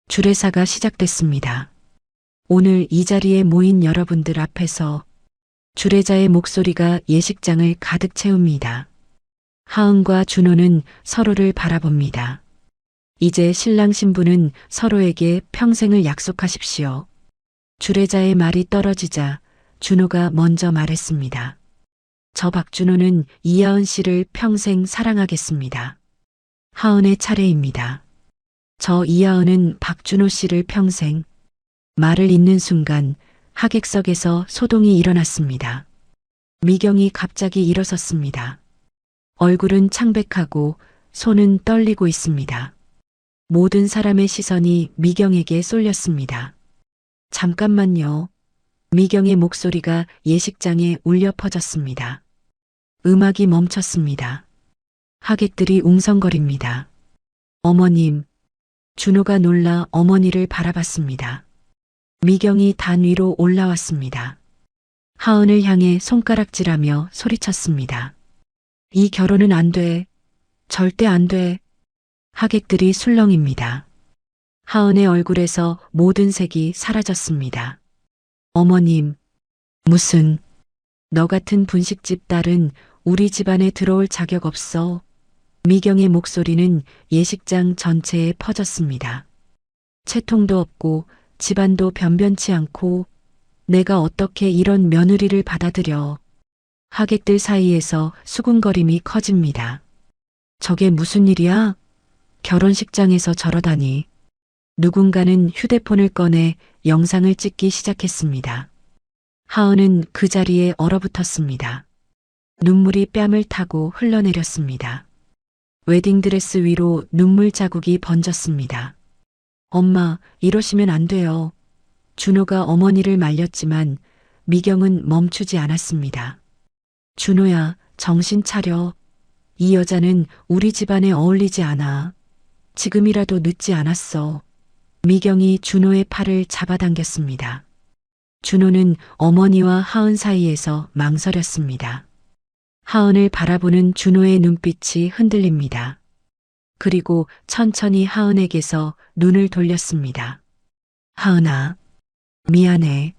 주례사가 시작됐습니다. 오늘 이 자리에 모인 여러분들 앞에서 주례자의 목소리가 예식장을 가득 채웁니다. 하은과 준호는 서로를 바라봅니다. 이제 신랑 신부는 서로에게 평생을 약속하십시오. 주례자의 말이 떨어지자 준호가 먼저 말했습니다. 저 박준호는 이하은 씨를 평생 사랑하겠습니다. 하은의 차례입니다. 저 이하은은 박준호 씨를 평생. 말을 잇는 순간 하객석에서 소동이 일어났습니다. 미경이 갑자기 일어섰습니다. 얼굴은 창백하고 손은 떨리고 있습니다. 모든 사람의 시선이 미경에게 쏠렸습니다. 잠깐만요. 미경의 목소리가 예식장에 울려 퍼졌습니다. 음악이 멈췄습니다. 하객들이 웅성거립니다. 어머님. 준호가 놀라 어머니를 바라봤습니다. 미경이 단 위로 올라왔습니다. 하은을 향해 손가락질하며 소리쳤습니다. 이 결혼은 안 돼. 절대 안 돼. 하객들이 술렁입니다. 하은의 얼굴에서 모든 색이 사라졌습니다. 어머님, 무슨, 너 같은 분식집 딸은 우리 집안에 들어올 자격 없어. 미경의 목소리는 예식장 전체에 퍼졌습니다. 채통도 없고 집안도 변변치 않고 내가 어떻게 이런 며느리를 받아들여. 하객들 사이에서 수군거림이 커집니다. 저게 무슨 일이야? 결혼식장에서 저러다니. 누군가는 휴대폰을 꺼내 영상을 찍기 시작했습니다. 하은은 그 자리에 얼어붙었습니다. 눈물이 뺨을 타고 흘러내렸습니다. 웨딩드레스 위로 눈물 자국이 번졌습니다. 엄마, 이러시면 안 돼요. 준호가 어머니를 말렸지만 미경은 멈추지 않았습니다. 준호야, 정신 차려. 이 여자는 우리 집안에 어울리지 않아. 지금이라도 늦지 않았어. 미경이 준호의 팔을 잡아당겼습니다. 준호는 어머니와 하은 사이에서 망설였습니다. 하은을 바라보는 준호의 눈빛이 흔들립니다. 그리고 천천히 하은에게서 눈을 돌렸습니다. 하은아, 미안해.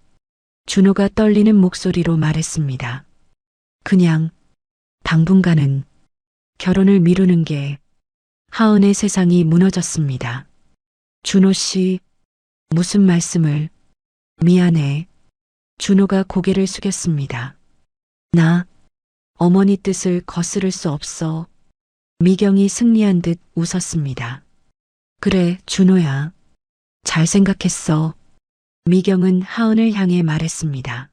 준호가 떨리는 목소리로 말했습니다. 그냥 당분간은 결혼을 미루는 게. 하은의 세상이 무너졌습니다. 준호 씨, 무슨 말씀을. 미안해. 준호가 고개를 숙였습니다. 나 어머니 뜻을 거스를 수 없어. 미경이 승리한 듯 웃었습니다. 그래, 준호야. 잘 생각했어. 미경은 하은을 향해 말했습니다.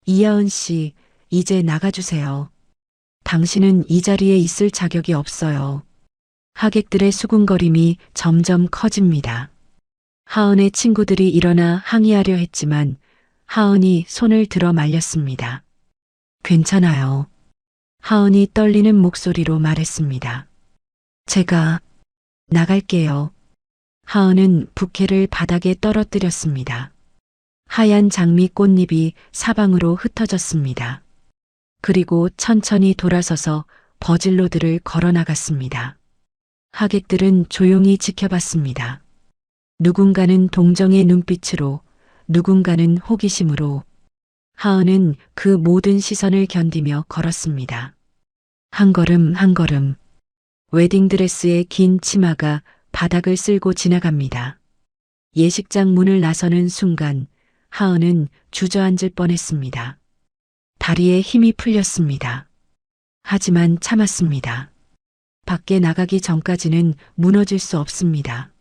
이하은 씨, 이제 나가주세요. 당신은 이 자리에 있을 자격이 없어요. 하객들의 수군거림이 점점 커집니다. 하은의 친구들이 일어나 항의하려 했지만 하은이 손을 들어 말렸습니다. 괜찮아요. 하은이 떨리는 목소리로 말했습니다. 제가 나갈게요. 하은은 부케를 바닥에 떨어뜨렸습니다. 하얀 장미 꽃잎이 사방으로 흩어졌습니다. 그리고 천천히 돌아서서 버질로들을 걸어나갔습니다. 하객들은 조용히 지켜봤습니다. 누군가는 동정의 눈빛으로, 누군가는 호기심으로. 하은은 그 모든 시선을 견디며 걸었습니다. 한 걸음 한 걸음. 웨딩드레스의 긴 치마가 바닥을 쓸고 지나갑니다. 예식장 문을 나서는 순간 하은은 주저앉을 뻔했습니다. 다리에 힘이 풀렸습니다. 하지만 참았습니다. 밖에 나가기 전까지는 무너질 수 없습니다.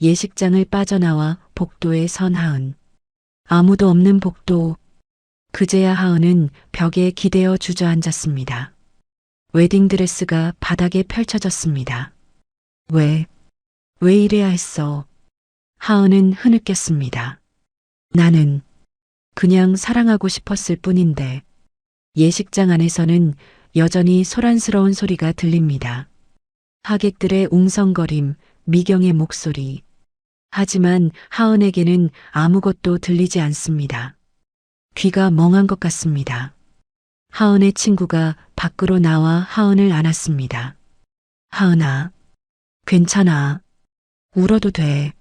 예식장을 빠져나와 복도에 선 하은. 아무도 없는 복도. 그제야 하은은 벽에 기대어 주저앉았습니다. 웨딩드레스가 바닥에 펼쳐졌습니다. 왜 이래야 했어? 하은은 흐느꼈습니다. 나는 그냥 사랑하고 싶었을 뿐인데. 예식장 안에서는 여전히 소란스러운 소리가 들립니다. 하객들의 웅성거림, 미경의 목소리. 하지만 하은에게는 아무것도 들리지 않습니다. 귀가 멍한 것 같습니다. 하은의 친구가 밖으로 나와 하은을 안았습니다. 하은아, 괜찮아. 울어도 돼.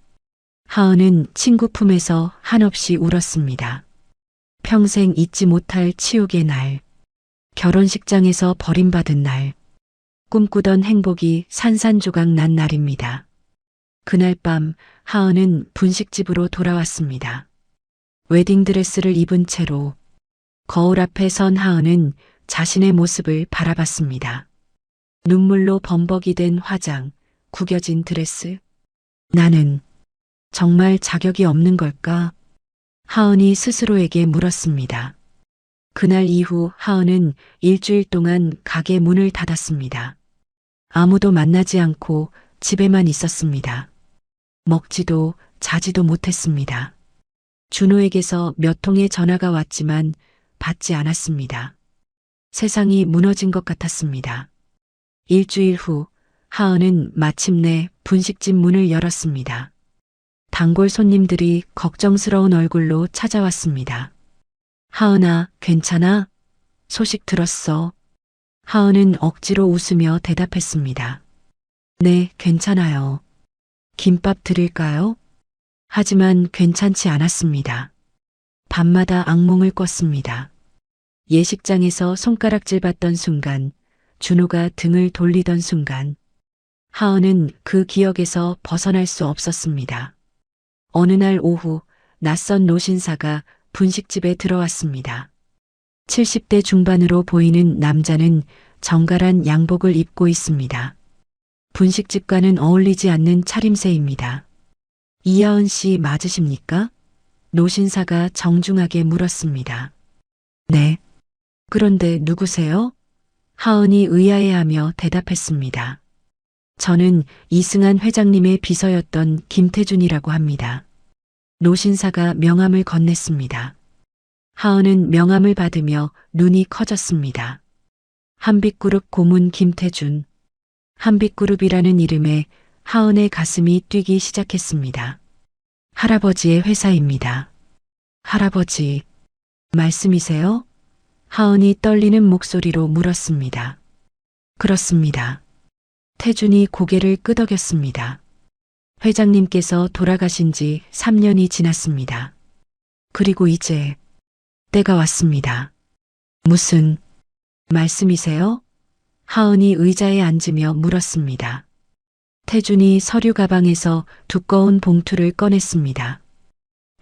하은은 친구 품에서 한없이 울었습니다. 평생 잊지 못할 치욕의 날, 결혼식장에서 버림받은 날, 꿈꾸던 행복이 산산조각 난 날입니다. 그날 밤 하은은 분식집으로 돌아왔습니다. 웨딩드레스를 입은 채로 거울 앞에 선 하은은 자신의 모습을 바라봤습니다. 눈물로 범벅이 된 화장, 구겨진 드레스. 나는 정말 자격이 없는 걸까? 하은이 스스로에게 물었습니다. 그날 이후 하은은 일주일 동안 가게 문을 닫았습니다. 아무도 만나지 않고 집에만 있었습니다. 먹지도 자지도 못했습니다. 준호에게서 몇 통의 전화가 왔지만 받지 않았습니다. 세상이 무너진 것 같았습니다. 일주일 후 하은은 마침내 분식집 문을 열었습니다. 단골 손님들이 걱정스러운 얼굴로 찾아왔습니다. 하은아, 괜찮아? 소식 들었어. 하은은 억지로 웃으며 대답했습니다. 네, 괜찮아요. 김밥 드릴까요? 하지만 괜찮지 않았습니다. 밤마다 악몽을 꿨습니다. 예식장에서 손가락질 받던 순간, 준호가 등을 돌리던 순간, 하은은 그 기억에서 벗어날 수 없었습니다. 어느 날 오후 낯선 노신사가 분식집에 들어왔습니다. 70대 중반으로 보이는 남자는 정갈한 양복을 입고 있습니다. 분식집과는 어울리지 않는 차림새입니다. 이하은 씨 맞으십니까? 노신사가 정중하게 물었습니다. 네. 그런데 누구세요? 하은이 의아해하며 대답했습니다. 저는 이승한 회장님의 비서였던 김태준이라고 합니다. 노신사가 명함을 건넸습니다. 하은은 명함을 받으며 눈이 커졌습니다. 한빛그룹 고문 김태준. 한빛그룹이라는 이름에 하은의 가슴이 뛰기 시작했습니다. 할아버지의 회사입니다. 할아버지, 말씀이세요? 하은이 떨리는 목소리로 물었습니다. 그렇습니다. 태준이 고개를 끄덕였습니다. 회장님께서 돌아가신 지 3년이 지났습니다. 그리고 이제 때가 왔습니다. 무슨 말씀이세요? 하은이 의자에 앉으며 물었습니다. 태준이 서류 가방에서 두꺼운 봉투를 꺼냈습니다.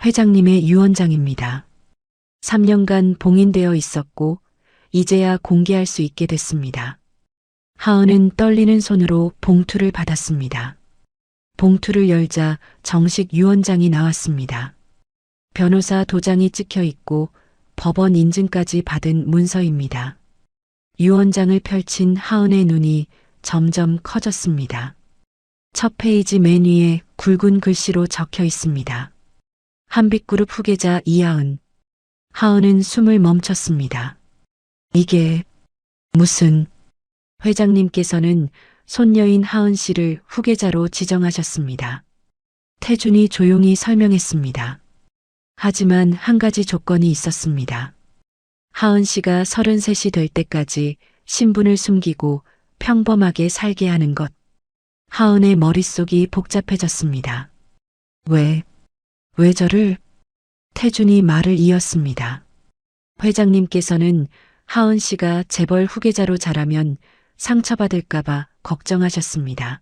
회장님의 유언장입니다. 3년간 봉인되어 있었고 이제야 공개할 수 있게 됐습니다. 하은은 떨리는 손으로 봉투를 받았습니다. 봉투를 열자 정식 유언장이 나왔습니다. 변호사 도장이 찍혀 있고 법원 인증까지 받은 문서입니다. 유언장을 펼친 하은의 눈이 점점 커졌습니다. 첫 페이지 맨 위에 굵은 글씨로 적혀 있습니다. 한빛그룹 후계자 이하은. 하은은 숨을 멈췄습니다. 이게 무슨... 회장님께서는 손녀인 하은 씨를 후계자로 지정하셨습니다. 태준이 조용히 설명했습니다. 하지만 한 가지 조건이 있었습니다. 하은 씨가 33이 될 때까지 신분을 숨기고 평범하게 살게 하는 것. 하은의 머릿속이 복잡해졌습니다. 왜 저를? 태준이 말을 이었습니다. 회장님께서는 하은 씨가 재벌 후계자로 자라면 상처받을까봐 걱정하셨습니다.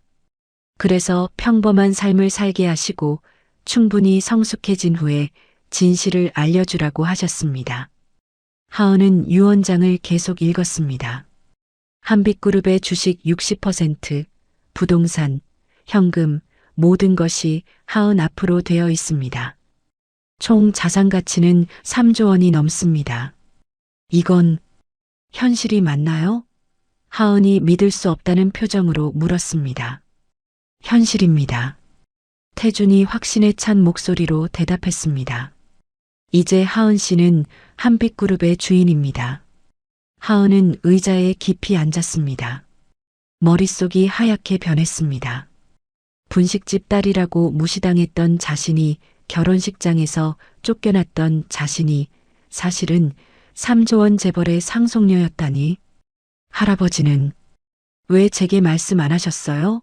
그래서 평범한 삶을 살게 하시고 충분히 성숙해진 후에 진실을 알려주라고 하셨습니다. 하은은 유언장을 계속 읽었습니다. 한빛그룹의 주식 60%, 부동산, 현금, 모든 것이 하은 앞으로 되어 있습니다. 총 자산 가치는 3조 원이 넘습니다. 이건 현실이 맞나요? 하은이 믿을 수 없다는 표정으로 물었습니다. 현실입니다. 태준이 확신에 찬 목소리로 대답했습니다. 이제 하은 씨는 한빛그룹의 주인입니다. 하은은 의자에 깊이 앉았습니다. 머릿속이 하얗게 변했습니다. 분식집 딸이라고 무시당했던 자신이, 결혼식장에서 쫓겨났던 자신이 사실은 3조 원 재벌의 상속녀였다니. 할아버지는 왜 제게 말씀 안 하셨어요?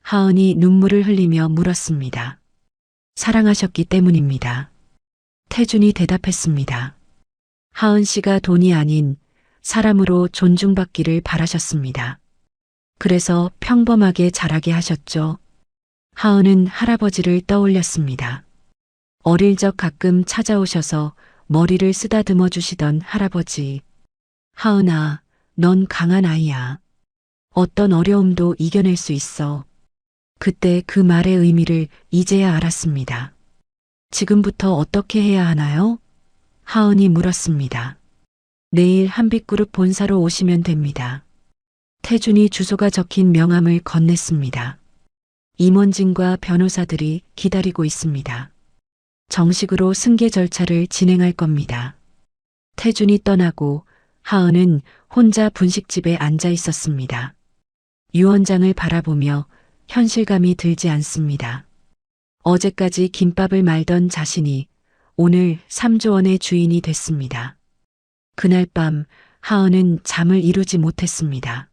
하은이 눈물을 흘리며 물었습니다. 사랑하셨기 때문입니다. 태준이 대답했습니다. 하은 씨가 돈이 아닌 사람으로 존중받기를 바라셨습니다. 그래서 평범하게 자라게 하셨죠. 하은은 할아버지를 떠올렸습니다. 어릴 적 가끔 찾아오셔서 머리를 쓰다듬어 주시던 할아버지. 하은아, 넌 강한 아이야. 어떤 어려움도 이겨낼 수 있어. 그때 그 말의 의미를 이제야 알았습니다. 지금부터 어떻게 해야 하나요? 하은이 물었습니다. 내일 한빛그룹 본사로 오시면 됩니다. 태준이 주소가 적힌 명함을 건넸습니다. 임원진과 변호사들이 기다리고 있습니다. 정식으로 승계 절차를 진행할 겁니다. 태준이 떠나고 하은은 혼자 분식집에 앉아 있었습니다. 유원장을 바라보며 현실감이 들지 않습니다. 어제까지 김밥을 말던 자신이 오늘 3조 원의 주인이 됐습니다. 그날 밤 하은은 잠을 이루지 못했습니다.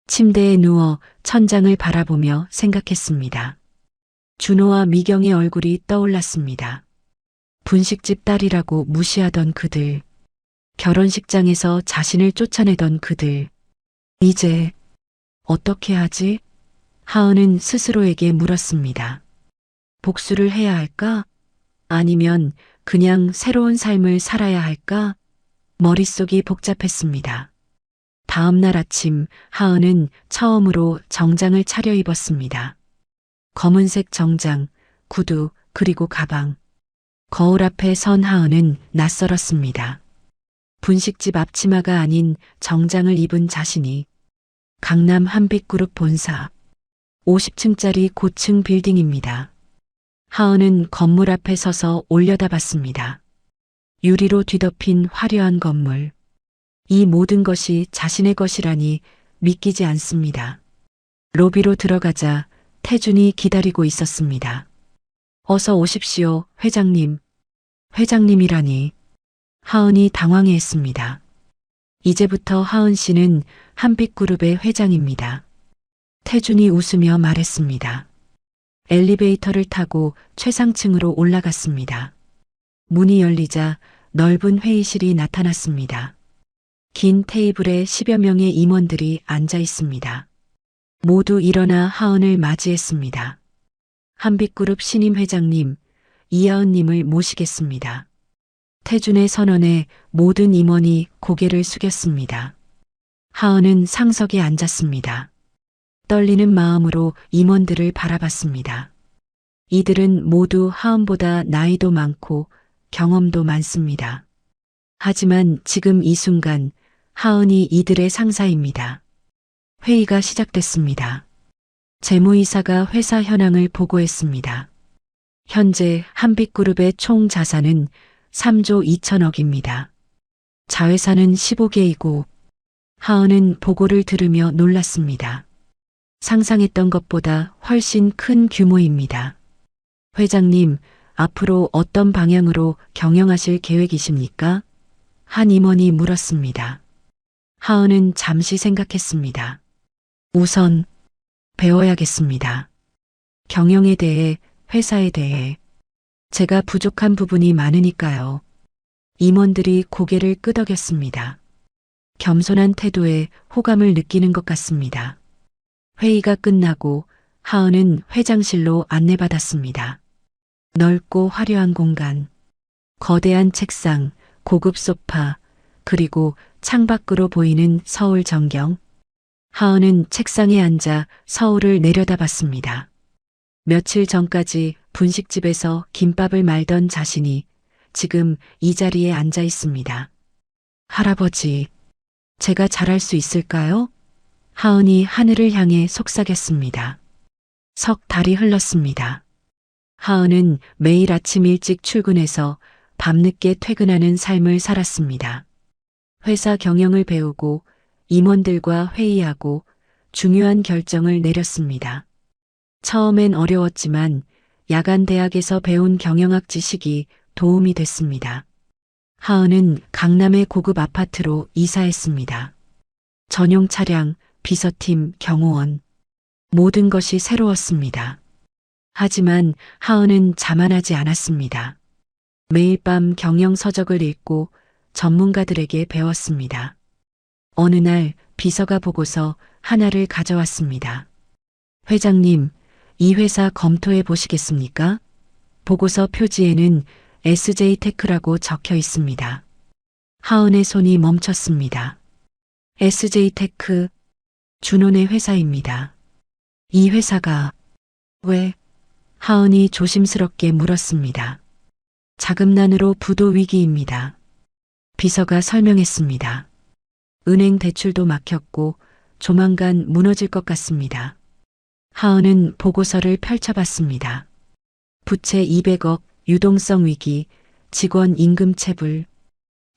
침대에 누워 천장을 바라보며 생각했습니다. 준호와 미경의 얼굴이 떠올랐습니다. 분식집 딸이라고 무시하던 그들, 결혼식장에서 자신을 쫓아내던 그들, 이제 어떻게 하지? 하은은 스스로에게 물었습니다. 복수를 해야 할까? 아니면 그냥 새로운 삶을 살아야 할까? 머릿속이 복잡했습니다. 다음 날 아침 하은은 처음으로 정장을 차려입었습니다. 검은색 정장, 구두, 그리고 가방. 거울 앞에 선 하은은 낯설었습니다. 분식집 앞치마가 아닌 정장을 입은 자신이 강남 한빛그룹 본사 50층짜리 고층 빌딩입니다. 하은은 건물 앞에 서서 올려다봤습니다. 유리로 뒤덮인 화려한 건물. 이 모든 것이 자신의 것이라니 믿기지 않습니다. 로비로 들어가자 태준이 기다리고 있었습니다. 어서 오십시오, 회장님. 회장님이라니. 하은이 당황해했습니다. 이제부터 하은 씨는 한빛그룹의 회장입니다. 태준이 웃으며 말했습니다. 엘리베이터를 타고 최상층으로 올라갔습니다. 문이 열리자 넓은 회의실이 나타났습니다. 긴 테이블에 10여 명의 임원들이 앉아 있습니다. 모두 일어나 하은을 맞이했습니다. 한빛그룹 신임 회장님, 이하은님을 모시겠습니다. 태준의 선언에 모든 임원이 고개를 숙였습니다. 하은은 상석에 앉았습니다. 떨리는 마음으로 임원들을 바라봤습니다. 이들은 모두 하은보다 나이도 많고 경험도 많습니다. 하지만 지금 이 순간 하은이 이들의 상사입니다. 회의가 시작됐습니다. 재무이사가 회사 현황을 보고했습니다. 현재 한빛그룹의 총 자산은 3조 2천억입니다. 자회사는 15개이고 하은은 보고를 들으며 놀랐습니다. 상상했던 것보다 훨씬 큰 규모입니다. 회장님, 앞으로 어떤 방향으로 경영하실 계획이십니까? 한 임원이 물었습니다. 하은은 잠시 생각했습니다. 우선 배워야겠습니다. 경영에 대해, 회사에 대해. 제가 부족한 부분이 많으니까요. 임원들이 고개를 끄덕였습니다. 겸손한 태도에 호감을 느끼는 것 같습니다. 회의가 끝나고 하은은 회장실로 안내받았습니다. 넓고 화려한 공간, 거대한 책상, 고급 소파, 그리고 창밖으로 보이는 서울 전경. 하은은 책상에 앉아 서울을 내려다봤습니다. 며칠 전까지 분식집에서 김밥을 말던 자신이 지금 이 자리에 앉아 있습니다. 할아버지, 제가 잘할 수 있을까요? 하은이 하늘을 향해 속삭였습니다. 석 달이 흘렀습니다. 하은은 매일 아침 일찍 출근해서 밤늦게 퇴근하는 삶을 살았습니다. 회사 경영을 배우고 임원들과 회의하고 중요한 결정을 내렸습니다. 처음엔 어려웠지만 야간 대학에서 배운 경영학 지식이 도움이 됐습니다. 하은은 강남의 고급 아파트로 이사했습니다. 전용 차량, 비서팀, 경호원. 모든 것이 새로웠습니다. 하지만 하은은 자만하지 않았습니다. 매일 밤 경영 서적을 읽고 전문가들에게 배웠습니다. 어느 날 비서가 보고서 하나를 가져왔습니다. 회장님, 이 회사 검토해 보시겠습니까? 보고서 표지에는 SJ테크라고 적혀 있습니다. 하은의 손이 멈췄습니다. SJ테크, 준혼의 회사입니다. 이 회사가 왜? 하은이 조심스럽게 물었습니다. 자금난으로 부도 위기입니다. 비서가 설명했습니다. 은행 대출도 막혔고 조만간 무너질 것 같습니다. 하은은 보고서를 펼쳐봤습니다. 부채 200억, 유동성 위기, 직원 임금 체불.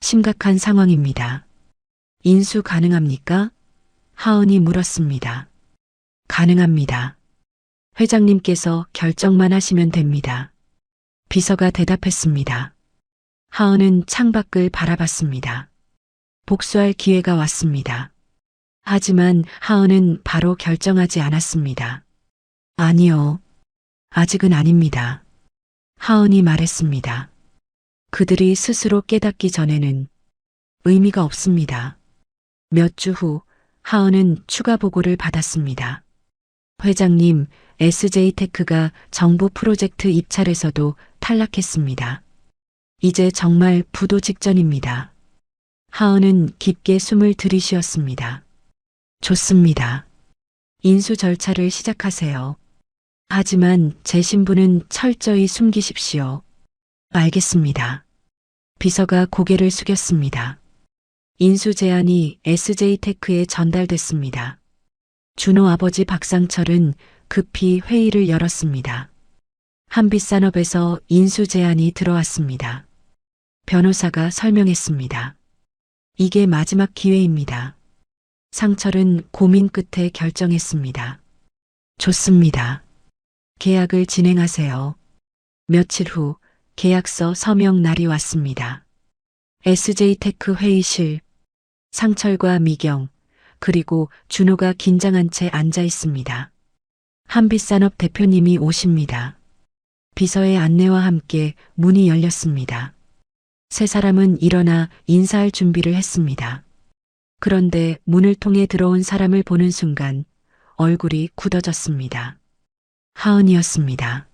심각한 상황입니다. 인수 가능합니까? 하은이 물었습니다. 가능합니다. 회장님께서 결정만 하시면 됩니다. 비서가 대답했습니다. 하은은 창밖을 바라봤습니다. 복수할 기회가 왔습니다. 하지만 하은은 바로 결정하지 않았습니다. 아니요. 아직은 아닙니다. 하은이 말했습니다. 그들이 스스로 깨닫기 전에는 의미가 없습니다. 몇 주 후 하은은 추가 보고를 받았습니다. 회장님, SJ테크가 정부 프로젝트 입찰에서도 탈락했습니다. 이제 정말 부도 직전입니다. 하은은 깊게 숨을 들이쉬었습니다. 좋습니다. 인수 절차를 시작하세요. 하지만 제 신분은 철저히 숨기십시오. 알겠습니다. 비서가 고개를 숙였습니다. 인수 제안이 SJ테크에 전달됐습니다. 준호 아버지 박상철은 급히 회의를 열었습니다. 한빛산업에서 인수 제안이 들어왔습니다. 변호사가 설명했습니다. 이게 마지막 기회입니다. 상철은 고민 끝에 결정했습니다. 좋습니다. 계약을 진행하세요. 며칠 후 계약서 서명 날이 왔습니다. SJ테크 회의실, 상철과 미경, 그리고 준호가 긴장한 채 앉아 있습니다. 한빛산업 대표님이 오십니다. 비서의 안내와 함께 문이 열렸습니다. 세 사람은 일어나 인사할 준비를 했습니다. 그런데 문을 통해 들어온 사람을 보는 순간 얼굴이 굳어졌습니다. 하은이었습니다.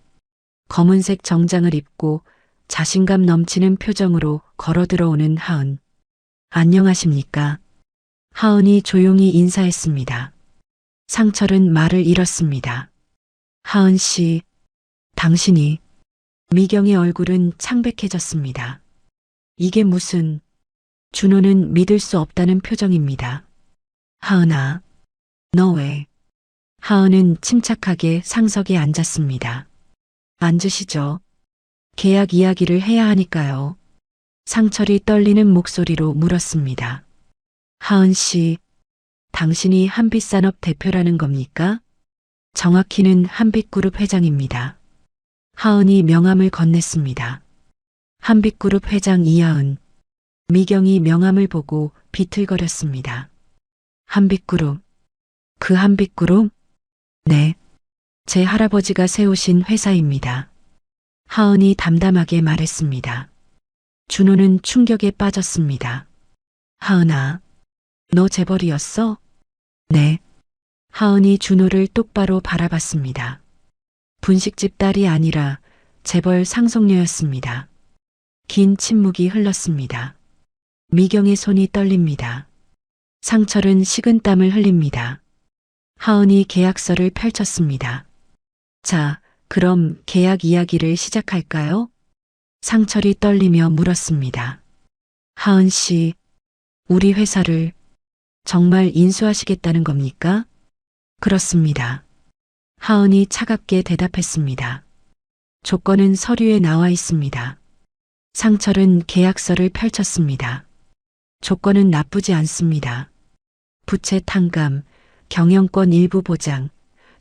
검은색 정장을 입고 자신감 넘치는 표정으로 걸어 들어오는 하은. 안녕하십니까? 하은이 조용히 인사했습니다. 상철은 말을 잃었습니다. 하은 씨, 당신이. 미경의 얼굴은 창백해졌습니다. 이게 무슨... 준호는 믿을 수 없다는 표정입니다. 하은아, 너 왜? 하은은 침착하게 상석에 앉았습니다. 앉으시죠. 계약 이야기를 해야 하니까요. 상철이 떨리는 목소리로 물었습니다. 하은 씨, 당신이 한빛산업 대표라는 겁니까? 정확히는 한빛그룹 회장입니다. 하은이 명함을 건넸습니다. 한빛그룹 회장 이하은. 미경이 명함을 보고 비틀거렸습니다. 한빛그룹. 그 한빛그룹? 네. 제 할아버지가 세우신 회사입니다. 하은이 담담하게 말했습니다. 준호는 충격에 빠졌습니다. 하은아, 너 재벌이었어? 네. 하은이 준호를 똑바로 바라봤습니다. 분식집 딸이 아니라 재벌 상속녀였습니다. 긴 침묵이 흘렀습니다. 미경의 손이 떨립니다. 상철은 식은땀을 흘립니다. 하은이 계약서를 펼쳤습니다. 자, 그럼 계약 이야기를 시작할까요? 상철이 떨리며 물었습니다. 하은 씨, 우리 회사를 정말 인수하시겠다는 겁니까? 그렇습니다. 하은이 차갑게 대답했습니다. 조건은 서류에 나와 있습니다. 상철은 계약서를 펼쳤습니다. 조건은 나쁘지 않습니다. 부채 탕감, 경영권 일부 보장,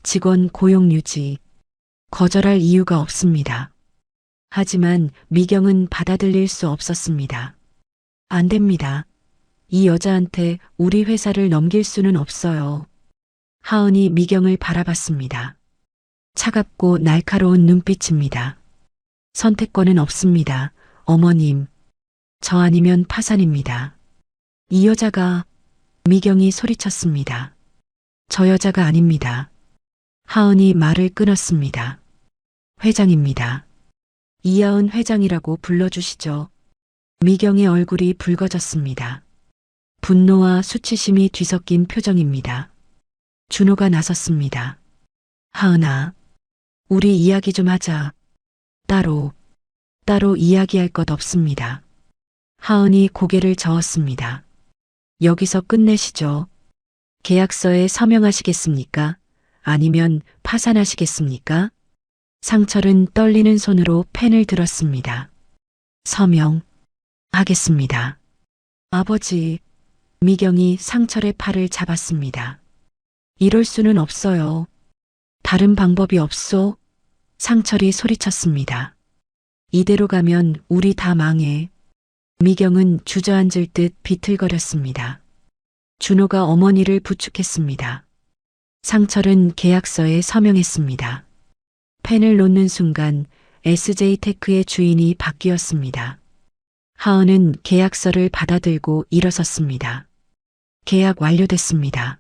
직원 고용 유지, 거절할 이유가 없습니다. 하지만 미경은 받아들일 수 없었습니다. 안 됩니다. 이 여자한테 우리 회사를 넘길 수는 없어요. 하은이 미경을 바라봤습니다. 차갑고 날카로운 눈빛입니다. 선택권은 없습니다. 어머님, 저 아니면 파산입니다. 이 여자가, 미경이 소리쳤습니다. 저 여자가 아닙니다. 하은이 말을 끊었습니다. 회장입니다. 이하은 회장이라고 불러주시죠. 미경의 얼굴이 붉어졌습니다. 분노와 수치심이 뒤섞인 표정입니다. 준호가 나섰습니다. 하은아, 우리 이야기 좀 하자. 따로 이야기할 것 없습니다. 하은이 고개를 저었습니다. 여기서 끝내시죠. 계약서에 서명하시겠습니까? 아니면 파산하시겠습니까? 상철은 떨리는 손으로 펜을 들었습니다. 서명하겠습니다. 아버지, 미경이 상철의 팔을 잡았습니다. 이럴 수는 없어요. 다른 방법이 없소? 상철이 소리쳤습니다. 이대로 가면 우리 다 망해. 미경은 주저앉을 듯 비틀거렸습니다. 준호가 어머니를 부축했습니다. 상철은 계약서에 서명했습니다. 펜을 놓는 순간 SJ테크의 주인이 바뀌었습니다. 하은은 계약서를 받아들고 일어섰습니다. 계약 완료됐습니다.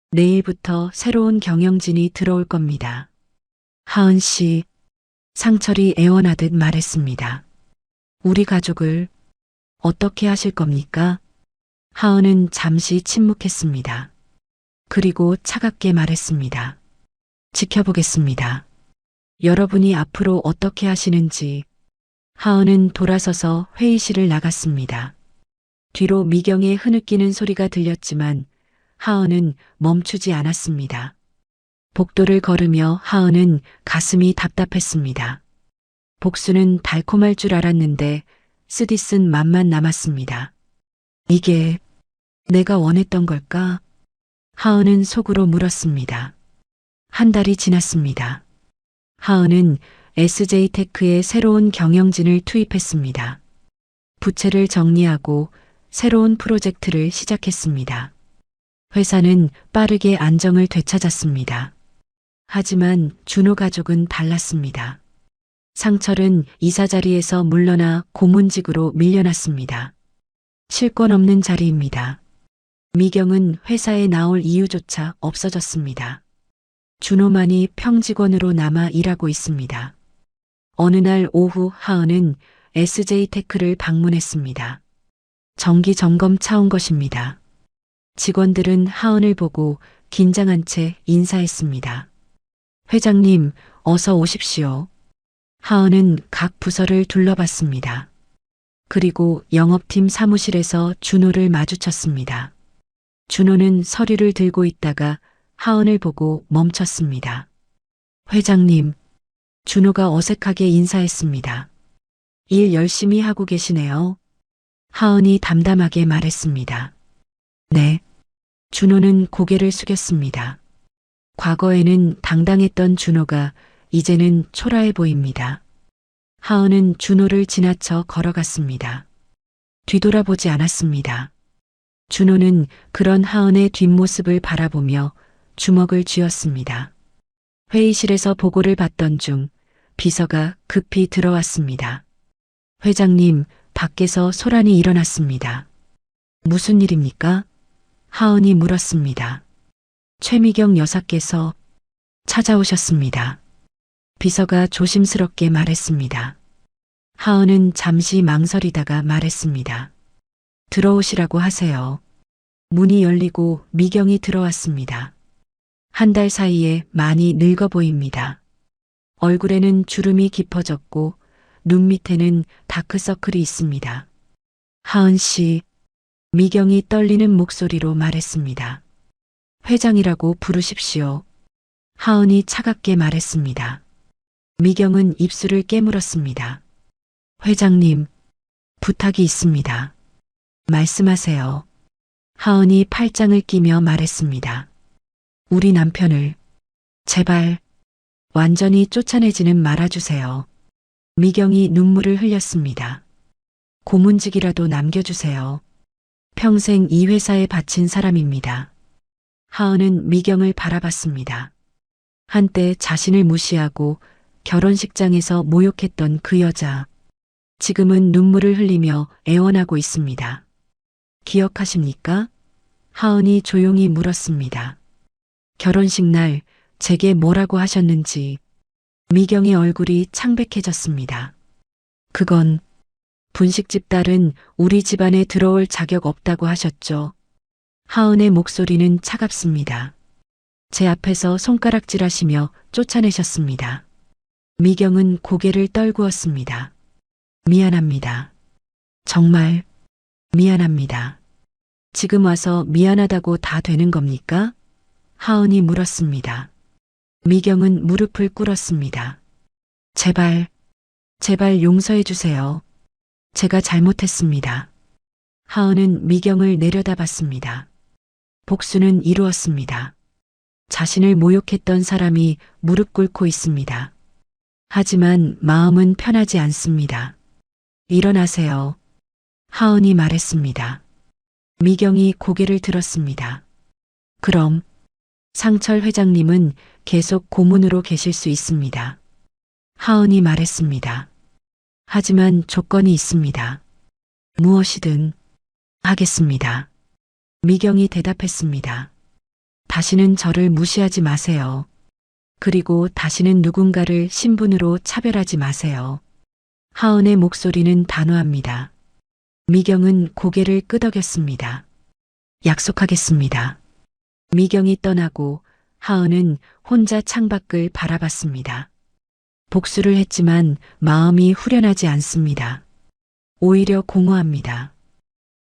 내일부터 새로운 경영진이 들어올 겁니다. 하은 씨, 상철이 애원하듯 말했습니다. 우리 가족을 어떻게 하실 겁니까? 하은은 잠시 침묵했습니다. 그리고 차갑게 말했습니다. 지켜보겠습니다. 여러분이 앞으로 어떻게 하시는지. 하은은 돌아서서 회의실을 나갔습니다. 뒤로 미경의 흐느끼는 소리가 들렸지만 하은은 멈추지 않았습니다. 복도를 걸으며 하은은 가슴이 답답했습니다. 복수는 달콤할 줄 알았는데 쓰디쓴 맛만 남았습니다. 이게 내가 원했던 걸까? 하은은 속으로 물었습니다. 한 달이 지났습니다. 하은은 SJ테크에 새로운 경영진을 투입했습니다. 부채를 정리하고 새로운 프로젝트를 시작했습니다. 회사는 빠르게 안정을 되찾았습니다. 하지만 준호 가족은 달랐습니다. 상철은 이사 자리에서 물러나 고문직으로 밀려났습니다. 실권 없는 자리입니다. 미경은 회사에 나올 이유조차 없어졌습니다. 준호만이 평직원으로 남아 일하고 있습니다. 어느 날 오후 하은은 SJ테크를 방문했습니다. 정기 점검 차 온 것입니다. 직원들은 하은을 보고 긴장한 채 인사했습니다. 회장님, 어서 오십시오. 하은은 각 부서를 둘러봤습니다. 그리고 영업팀 사무실에서 준호를 마주쳤습니다. 준호는 서류를 들고 있다가 하은을 보고 멈췄습니다. 회장님, 준호가 어색하게 인사했습니다. 일 열심히 하고 계시네요. 하은이 담담하게 말했습니다. 네. 준호는 고개를 숙였습니다. 과거에는 당당했던 준호가 이제는 초라해 보입니다. 하은은 준호를 지나쳐 걸어갔습니다. 뒤돌아보지 않았습니다. 준호는 그런 하은의 뒷모습을 바라보며 주먹을 쥐었습니다. 회의실에서 보고를 받던 중 비서가 급히 들어왔습니다. 회장님, 밖에서 소란이 일어났습니다. 무슨 일입니까? 하은이 물었습니다. 최미경 여사께서 찾아오셨습니다. 비서가 조심스럽게 말했습니다. 하은은 잠시 망설이다가 말했습니다. 들어오시라고 하세요. 문이 열리고 미경이 들어왔습니다. 한 달 사이에 많이 늙어 보입니다. 얼굴에는 주름이 깊어졌고 눈 밑에는 다크서클이 있습니다. 하은 씨, 미경이 떨리는 목소리로 말했습니다. 회장이라고 부르십시오. 하은이 차갑게 말했습니다. 미경은 입술을 깨물었습니다. 회장님, 부탁이 있습니다. 말씀하세요. 하은이 팔짱을 끼며 말했습니다. 우리 남편을 제발 완전히 쫓아내지는 말아주세요. 미경이 눈물을 흘렸습니다. 고문직이라도 남겨주세요. 평생 이 회사에 바친 사람입니다. 하은은 미경을 바라봤습니다. 한때 자신을 무시하고 결혼식장에서 모욕했던 그 여자. 지금은 눈물을 흘리며 애원하고 있습니다. 기억하십니까? 하은이 조용히 물었습니다. 결혼식 날 제게 뭐라고 하셨는지. 미경의 얼굴이 창백해졌습니다. 그건 분식집 딸은 우리 집안에 들어올 자격 없다고 하셨죠. 하은의 목소리는 차갑습니다. 제 앞에서 손가락질하시며 쫓아내셨습니다. 미경은 고개를 떨구었습니다. 미안합니다. 정말 미안합니다. 지금 와서 미안하다고 다 되는 겁니까? 하은이 물었습니다. 미경은 무릎을 꿇었습니다. 제발 용서해 주세요. 제가 잘못했습니다. 하은은 미경을 내려다봤습니다. 복수는 이루었습니다. 자신을 모욕했던 사람이 무릎 꿇고 있습니다. 하지만 마음은 편하지 않습니다. 일어나세요. 하은이 말했습니다. 미경이 고개를 들었습니다. 그럼 상철 회장님은 계속 고문으로 계실 수 있습니다. 하은이 말했습니다. 하지만 조건이 있습니다. 무엇이든 하겠습니다. 미경이 대답했습니다. 다시는 저를 무시하지 마세요. 그리고 다시는 누군가를 신분으로 차별하지 마세요. 하은의 목소리는 단호합니다. 미경은 고개를 끄덕였습니다. 약속하겠습니다. 미경이 떠나고 하은은 혼자 창밖을 바라봤습니다. 복수를 했지만 마음이 후련하지 않습니다. 오히려 공허합니다.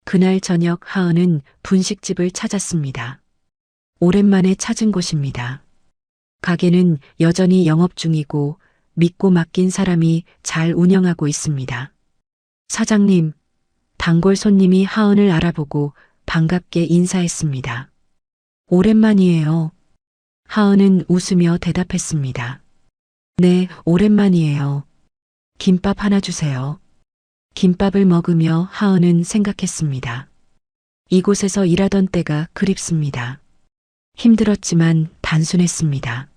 그날 저녁 하은은 분식집을 찾았습니다. 오랜만에 찾은 곳입니다. 가게는 여전히 영업 중이고 믿고 맡긴 사람이 잘 운영하고 있습니다. 사장님, 단골 손님이 하은을 알아보고 반갑게 인사했습니다. 오랜만이에요. 하은은 웃으며 대답했습니다. 네, 오랜만이에요. 김밥 하나 주세요. 김밥을 먹으며 하은은 생각했습니다. 이곳에서 일하던 때가 그립습니다. 힘들었지만 단순했습니다.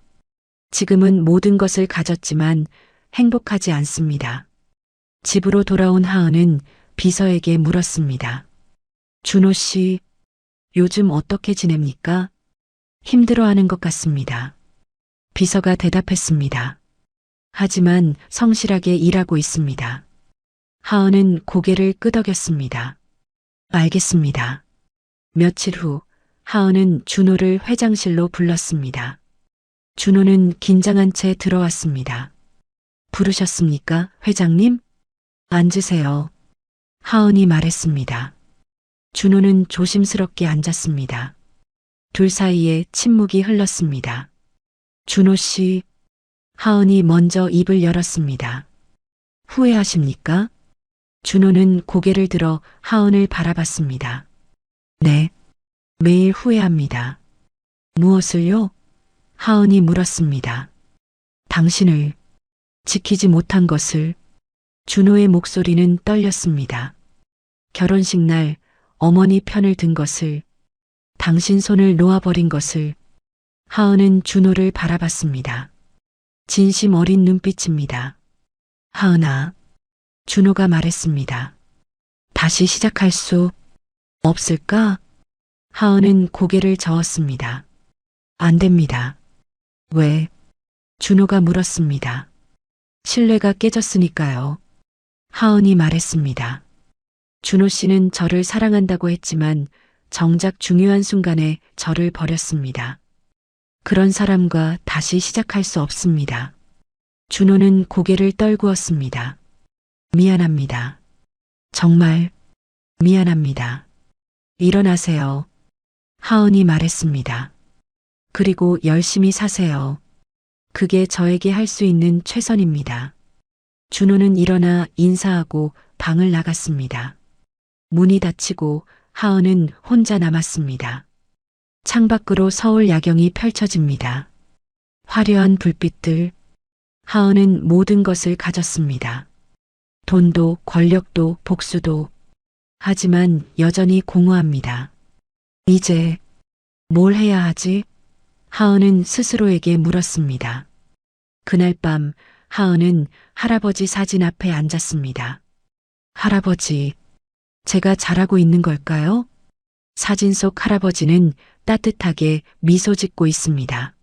지금은 모든 것을 가졌지만 행복하지 않습니다. 집으로 돌아온 하은은 비서에게 물었습니다. 준호 씨, 요즘 어떻게 지냅니까? 힘들어하는 것 같습니다. 비서가 대답했습니다. 하지만 성실하게 일하고 있습니다. 하은은 고개를 끄덕였습니다. 알겠습니다. 며칠 후 하은은 준호를 회장실로 불렀습니다. 준호는 긴장한 채 들어왔습니다. 부르셨습니까, 회장님? 앉으세요. 하은이 말했습니다. 준호는 조심스럽게 앉았습니다. 둘 사이에 침묵이 흘렀습니다. 준호 씨, 하은이 먼저 입을 열었습니다. 후회하십니까? 준호는 고개를 들어 하은을 바라봤습니다. 네, 매일 후회합니다. 무엇을요? 하은이 물었습니다. 당신을 지키지 못한 것을. 준호의 목소리는 떨렸습니다. 결혼식 날 어머니 편을 든 것을, 당신 손을 놓아버린 것을. 하은은 준호를 바라봤습니다. 진심 어린 눈빛입니다. 하은아, 준호가 말했습니다. 다시 시작할 수 없을까? 하은은 고개를 저었습니다. 안 됩니다. 왜? 준호가 물었습니다. 신뢰가 깨졌으니까요. 하은이 말했습니다. 준호 씨는 저를 사랑한다고 했지만 정작 중요한 순간에 저를 버렸습니다. 그런 사람과 다시 시작할 수 없습니다. 준호는 고개를 떨구었습니다. 미안합니다. 정말 미안합니다. 일어나세요. 하은이 말했습니다. 그리고 열심히 사세요. 그게 저에게 할 수 있는 최선입니다. 준호는 일어나 인사하고 방을 나갔습니다. 문이 닫히고 하은은 혼자 남았습니다. 창밖으로 서울 야경이 펼쳐집니다. 화려한 불빛들, 하은은 모든 것을 가졌습니다. 돈도 권력도 복수도. 하지만 여전히 공허합니다. 이제 뭘 해야 하지? 하은은 스스로에게 물었습니다. 그날 밤 하은은 할아버지 사진 앞에 앉았습니다. 할아버지, 제가 잘하고 있는 걸까요? 사진 속 할아버지는 따뜻하게 미소 짓고 있습니다.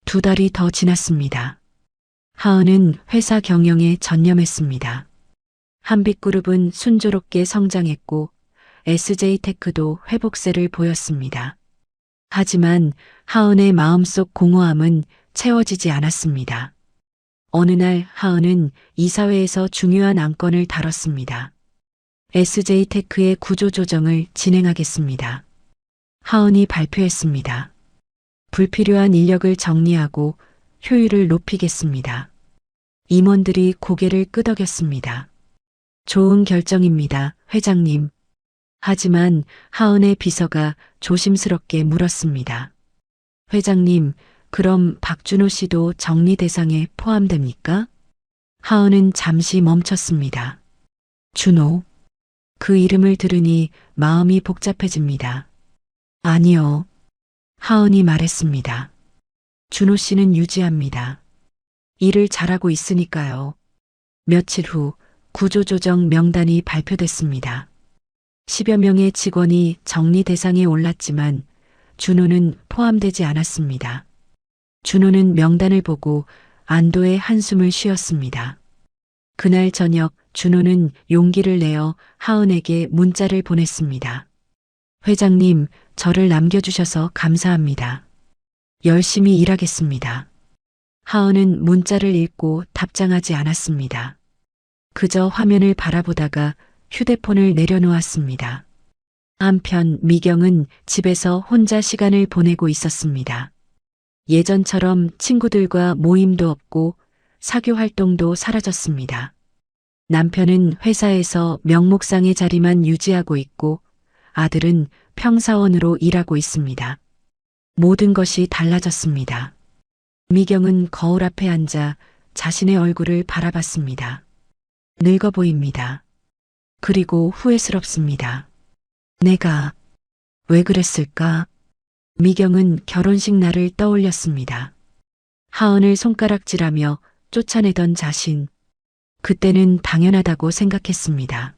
2달이 더 지났습니다. 하은은 회사 경영에 전념했습니다. 한빛그룹은 순조롭게 성장했고 SJ테크도 회복세를 보였습니다. 하지만 하은의 마음속 공허함은 채워지지 않았습니다. 어느 날 하은은 이사회에서 중요한 안건을 다뤘습니다. SJ테크의 구조조정을 진행하겠습니다. 하은이 발표했습니다. 불필요한 인력을 정리하고 효율을 높이겠습니다. 임원들이 고개를 끄덕였습니다. 좋은 결정입니다, 회장님. 하지만 하은의 비서가 조심스럽게 물었습니다. 회장님, 그럼 박준호 씨도 정리 대상에 포함됩니까? 하은은 잠시 멈췄습니다. 준호. 그 이름을 들으니 마음이 복잡해집니다. 아니요. 하은이 말했습니다. 준호 씨는 유지합니다. 일을 잘하고 있으니까요. 며칠 후 구조조정 명단이 발표됐습니다. 10여 명의 직원이 정리 대상에 올랐지만 준호는 포함되지 않았습니다. 준호는 명단을 보고 안도의 한숨을 쉬었습니다. 그날 저녁 준호는 용기를 내어 하은에게 문자를 보냈습니다. 회장님, 저를 남겨주셔서 감사합니다. 열심히 일하겠습니다. 하은은 문자를 읽고 답장하지 않았습니다. 그저 화면을 바라보다가 휴대폰을 내려놓았습니다. 한편 미경은 집에서 혼자 시간을 보내고 있었습니다. 예전처럼 친구들과 모임도 없고 사교 활동도 사라졌습니다. 남편은 회사에서 명목상의 자리만 유지하고 있고 아들은 평사원으로 일하고 있습니다. 모든 것이 달라졌습니다. 미경은 거울 앞에 앉아 자신의 얼굴을 바라봤습니다. 늙어 보입니다. 그리고 후회스럽습니다. 내가 왜 그랬을까? 미경은 결혼식 날을 떠올렸습니다. 하은을 손가락질하며 쫓아내던 자신. 그때는 당연하다고 생각했습니다.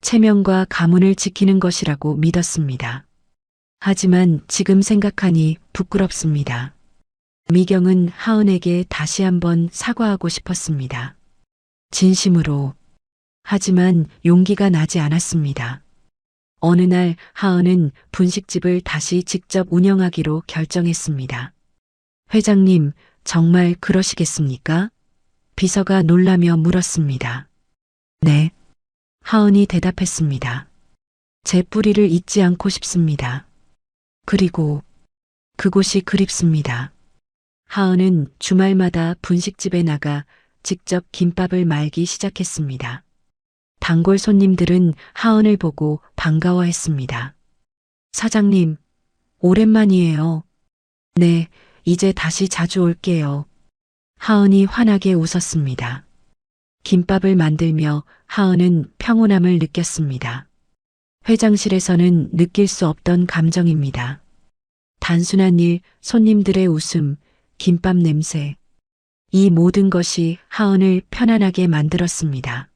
체면과 가문을 지키는 것이라고 믿었습니다. 하지만 지금 생각하니 부끄럽습니다. 미경은 하은에게 다시 한번 사과하고 싶었습니다. 진심으로. 하지만 용기가 나지 않았습니다. 어느 날 하은은 분식집을 다시 직접 운영하기로 결정했습니다. 회장님, 정말 그러시겠습니까? 비서가 놀라며 물었습니다. 네. 하은이 대답했습니다. 제 뿌리를 잊지 않고 싶습니다. 그리고 그곳이 그립습니다. 하은은 주말마다 분식집에 나가 직접 김밥을 말기 시작했습니다. 단골 손님들은 하은을 보고 반가워했습니다. 사장님, 오랜만이에요. 네, 이제 다시 자주 올게요. 하은이 환하게 웃었습니다. 김밥을 만들며 하은은 평온함을 느꼈습니다. 회장실에서는 느낄 수 없던 감정입니다. 단순한 일, 손님들의 웃음, 김밥 냄새. 이 모든 것이 하은을 편안하게 만들었습니다.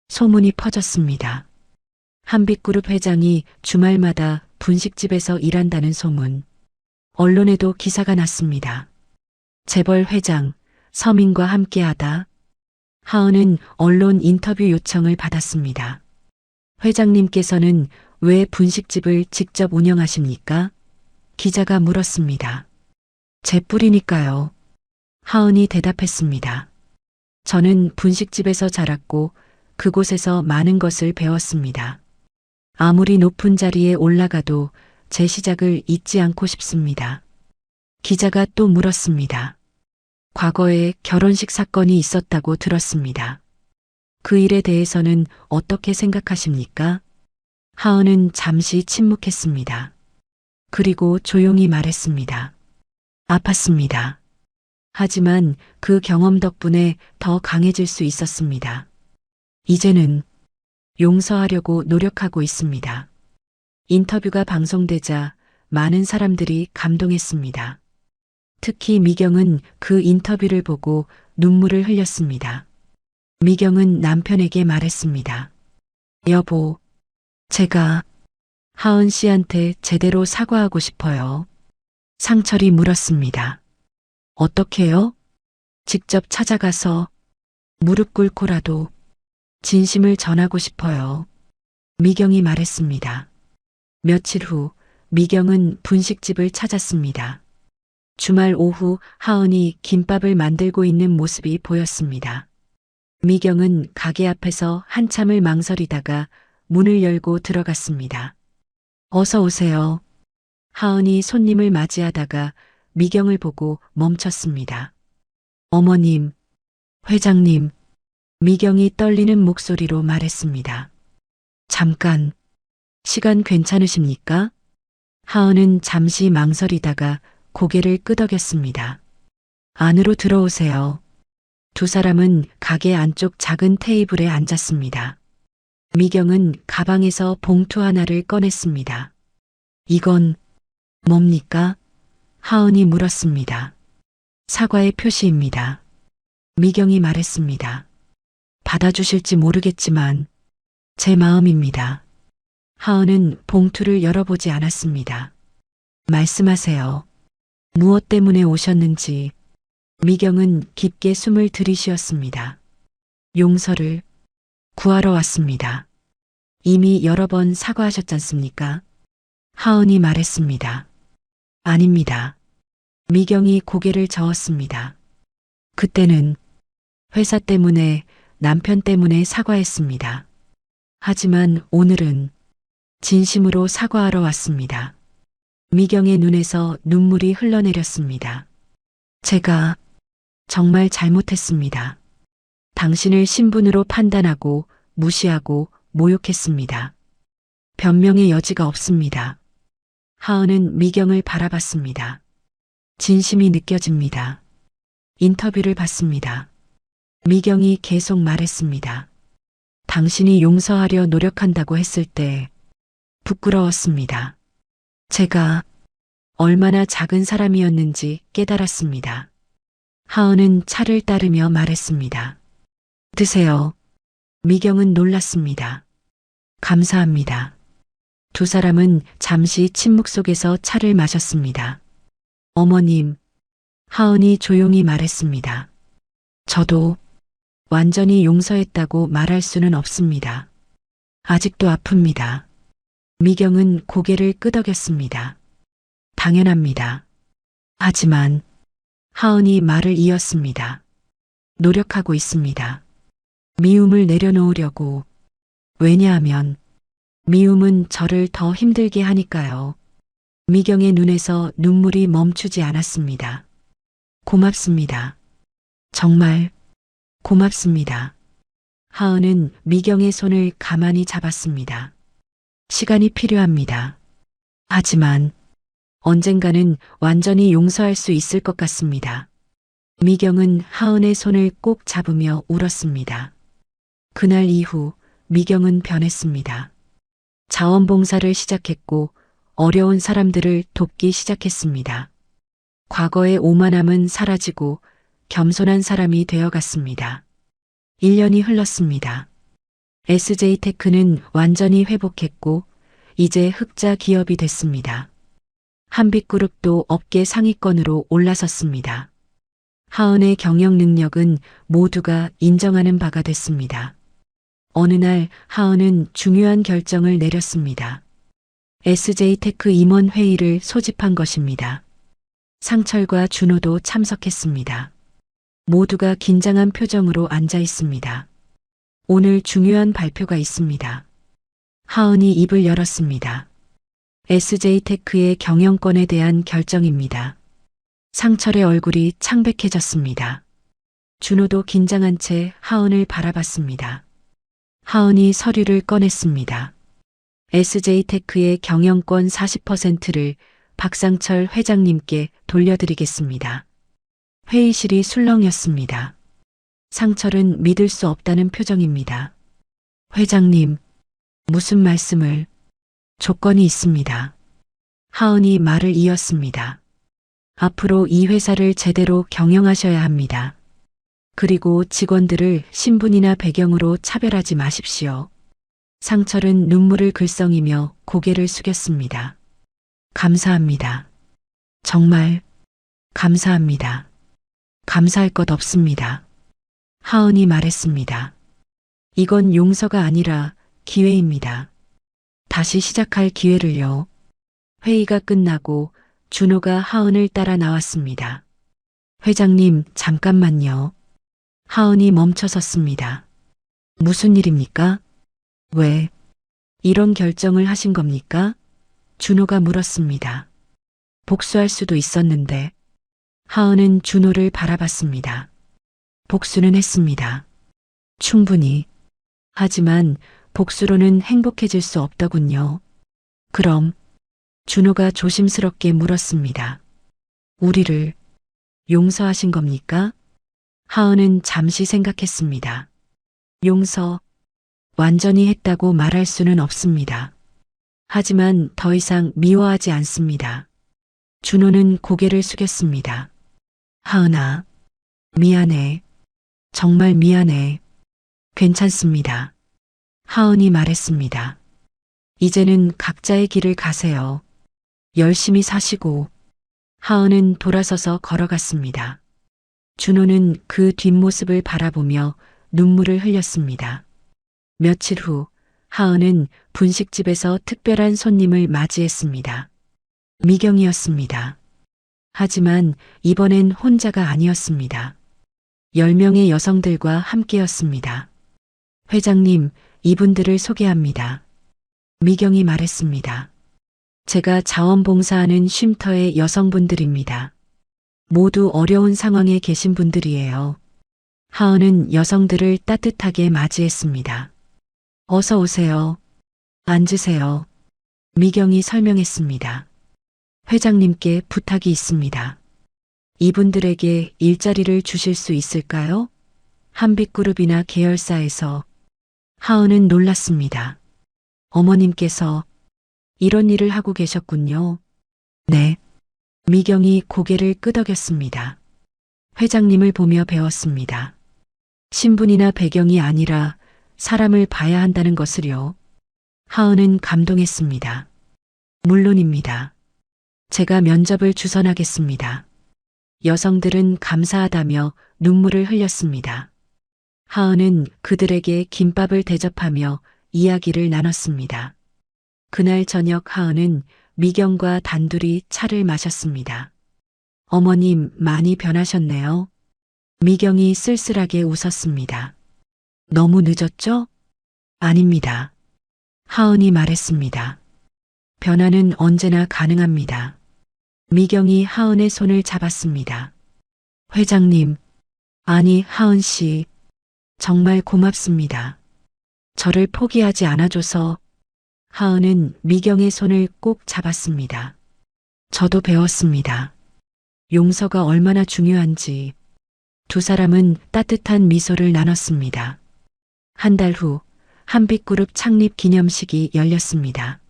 소문이 퍼졌습니다. 한빛그룹 회장이 주말마다 분식집에서 일한다는 소문. 언론에도 기사가 났습니다. 재벌 회장, 서민과 함께하다. 하은은 언론 인터뷰 요청을 받았습니다. 회장님께서는 왜 분식집을 직접 운영하십니까? 기자가 물었습니다. 제 뿌리니까요. 하은이 대답했습니다. 저는 분식집에서 자랐고 그곳에서 많은 것을 배웠습니다. 아무리 높은 자리에 올라가도 제 시작을 잊지 않고 싶습니다. 기자가 또 물었습니다. 과거에 결혼식 사건이 있었다고 들었습니다. 그 일에 대해서는 어떻게 생각하십니까? 하은은 잠시 침묵했습니다. 그리고 조용히 말했습니다. 아팠습니다. 하지만 그 경험 덕분에 더 강해질 수 있었습니다. 이제는 용서하려고 노력하고 있습니다. 인터뷰가 방송되자 많은 사람들이 감동했습니다. 특히 미경은 그 인터뷰를 보고 눈물을 흘렸습니다. 미경은 남편에게 말했습니다. 여보, 제가 하은 씨한테 제대로 사과하고 싶어요. 상철이 물었습니다. 어떻게요? 직접 찾아가서 무릎 꿇고라도 진심을 전하고 싶어요. 미경이 말했습니다. 며칠 후 미경은 분식집을 찾았습니다. 주말 오후 하은이 김밥을 만들고 있는 모습이 보였습니다. 미경은 가게 앞에서 한참을 망설이다가 문을 열고 들어갔습니다. 어서 오세요. 하은이 손님을 맞이하다가 미경을 보고 멈췄습니다. 어머님, 회장님, 미경이 떨리는 목소리로 말했습니다. 잠깐, 시간 괜찮으십니까? 하은은 잠시 망설이다가 고개를 끄덕였습니다. 안으로 들어오세요. 두 사람은 가게 안쪽 작은 테이블에 앉았습니다. 미경은 가방에서 봉투 하나를 꺼냈습니다. 이건 뭡니까? 하은이 물었습니다. 사과의 표시입니다. 미경이 말했습니다. 받아주실지 모르겠지만 제 마음입니다. 하은은 봉투를 열어보지 않았습니다. 말씀하세요. 무엇 때문에 오셨는지. 미경은 깊게 숨을 들이쉬었습니다. 용서를 구하러 왔습니다. 이미 여러 번 사과하셨잖습니까? 하은이 말했습니다. 아닙니다. 미경이 고개를 저었습니다. 그때는 회사 때문에, 남편 때문에 사과했습니다. 하지만 오늘은 진심으로 사과하러 왔습니다. 미경의 눈에서 눈물이 흘러내렸습니다. 제가 정말 잘못했습니다. 당신을 신분으로 판단하고 무시하고 모욕했습니다. 변명의 여지가 없습니다. 하은은 미경을 바라봤습니다. 진심이 느껴집니다. 인터뷰를 봤습니다. 미경이 계속 말했습니다. 당신이 용서하려 노력한다고 했을 때 부끄러웠습니다. 제가 얼마나 작은 사람이었는지 깨달았습니다. 하은은 차를 따르며 말했습니다. 드세요. 미경은 놀랐습니다. 감사합니다. 두 사람은 잠시 침묵 속에서 차를 마셨습니다. 어머님, 하은이 조용히 말했습니다. 저도 완전히 용서했다고 말할 수는 없습니다. 아직도 아픕니다. 미경은 고개를 끄덕였습니다. 당연합니다. 하지만 하은이 말을 이었습니다. 노력하고 있습니다. 미움을 내려놓으려고. 왜냐하면 미움은 저를 더 힘들게 하니까요. 미경의 눈에서 눈물이 멈추지 않았습니다. 고맙습니다. 정말 고맙습니다. 하은은 미경의 손을 가만히 잡았습니다. 시간이 필요합니다. 하지만 언젠가는 완전히 용서할 수 있을 것 같습니다. 미경은 하은의 손을 꼭 잡으며 울었습니다. 그날 이후 미경은 변했습니다. 자원봉사를 시작했고 어려운 사람들을 돕기 시작했습니다. 과거의 오만함은 사라지고 겸손한 사람이 되어갔습니다. 1년이 흘렀습니다. SJ테크는 완전히 회복했고 이제 흑자 기업이 됐습니다. 한빛그룹도 업계 상위권으로 올라섰습니다. 하은의 경영 능력은 모두가 인정하는 바가 됐습니다. 어느 날 하은은 중요한 결정을 내렸습니다. SJ테크 임원 회의를 소집한 것입니다. 상철과 준호도 참석했습니다. 모두가 긴장한 표정으로 앉아 있습니다. 오늘 중요한 발표가 있습니다. 하은이 입을 열었습니다. SJ테크의 경영권에 대한 결정입니다. 상철의 얼굴이 창백해졌습니다. 준호도 긴장한 채 하은을 바라봤습니다. 하은이 서류를 꺼냈습니다. SJ테크의 경영권 40%를 박상철 회장님께 돌려드리겠습니다. 회의실이 술렁였습니다. 상철은 믿을 수 없다는 표정입니다. 회장님, 무슨 말씀을? 조건이 있습니다. 하은이 말을 이었습니다. 앞으로 이 회사를 제대로 경영하셔야 합니다. 그리고 직원들을 신분이나 배경으로 차별하지 마십시오. 상철은 눈물을 글썽이며 고개를 숙였습니다. 감사합니다. 정말 감사합니다. 감사할 것 없습니다. 하은이 말했습니다. 이건 용서가 아니라 기회입니다. 다시 시작할 기회를요. 회의가 끝나고 준호가 하은을 따라 나왔습니다. 회장님, 잠깐만요. 하은이 멈춰섰습니다. 무슨 일입니까? 왜 이런 결정을 하신 겁니까? 준호가 물었습니다. 복수할 수도 있었는데. 하은은 준호를 바라봤습니다. 복수는 했습니다. 충분히. 하지만 복수로는 행복해질 수 없더군요. 그럼 준호가 조심스럽게 물었습니다. 우리를 용서하신 겁니까? 하은은 잠시 생각했습니다. 용서, 완전히 했다고 말할 수는 없습니다. 하지만 더 이상 미워하지 않습니다. 준호는 고개를 숙였습니다. 하은아, 미안해. 정말 미안해. 괜찮습니다. 하은이 말했습니다. 이제는 각자의 길을 가세요. 열심히 사시고. 하은은 돌아서서 걸어갔습니다. 준호는 그 뒷모습을 바라보며 눈물을 흘렸습니다. 며칠 후 하은은 분식집에서 특별한 손님을 맞이했습니다. 미경이었습니다. 하지만 이번엔 혼자가 아니었습니다. 10명의 여성들과 함께였습니다. 회장님, 이분들을 소개합니다. 미경이 말했습니다. 제가 자원봉사하는 쉼터의 여성분들입니다. 모두 어려운 상황에 계신 분들이에요. 하은은 여성들을 따뜻하게 맞이했습니다. 어서 오세요. 앉으세요. 미경이 설명했습니다. 회장님께 부탁이 있습니다. 이분들에게 일자리를 주실 수 있을까요? 한빛그룹이나 계열사에서. 하은은 놀랐습니다. 어머님께서 이런 일을 하고 계셨군요. 네. 미경이 고개를 끄덕였습니다. 회장님을 보며 배웠습니다. 신분이나 배경이 아니라 사람을 봐야 한다는 것을요. 하은은 감동했습니다. 물론입니다. 제가 면접을 주선하겠습니다. 여성들은 감사하다며 눈물을 흘렸습니다. 하은은 그들에게 김밥을 대접하며 이야기를 나눴습니다. 그날 저녁 하은은 미경과 단둘이 차를 마셨습니다. 어머님, 많이 변하셨네요. 미경이 쓸쓸하게 웃었습니다. 너무 늦었죠? 아닙니다. 하은이 말했습니다. 변화는 언제나 가능합니다. 미경이 하은의 손을 잡았습니다. 회장님, 아니 하은 씨, 정말 고맙습니다. 저를 포기하지 않아줘서. 하은은 미경의 손을 꼭 잡았습니다. 저도 배웠습니다. 용서가 얼마나 중요한지. 두 사람은 따뜻한 미소를 나눴습니다. 한 달 후 한빛그룹 창립 기념식이 열렸습니다.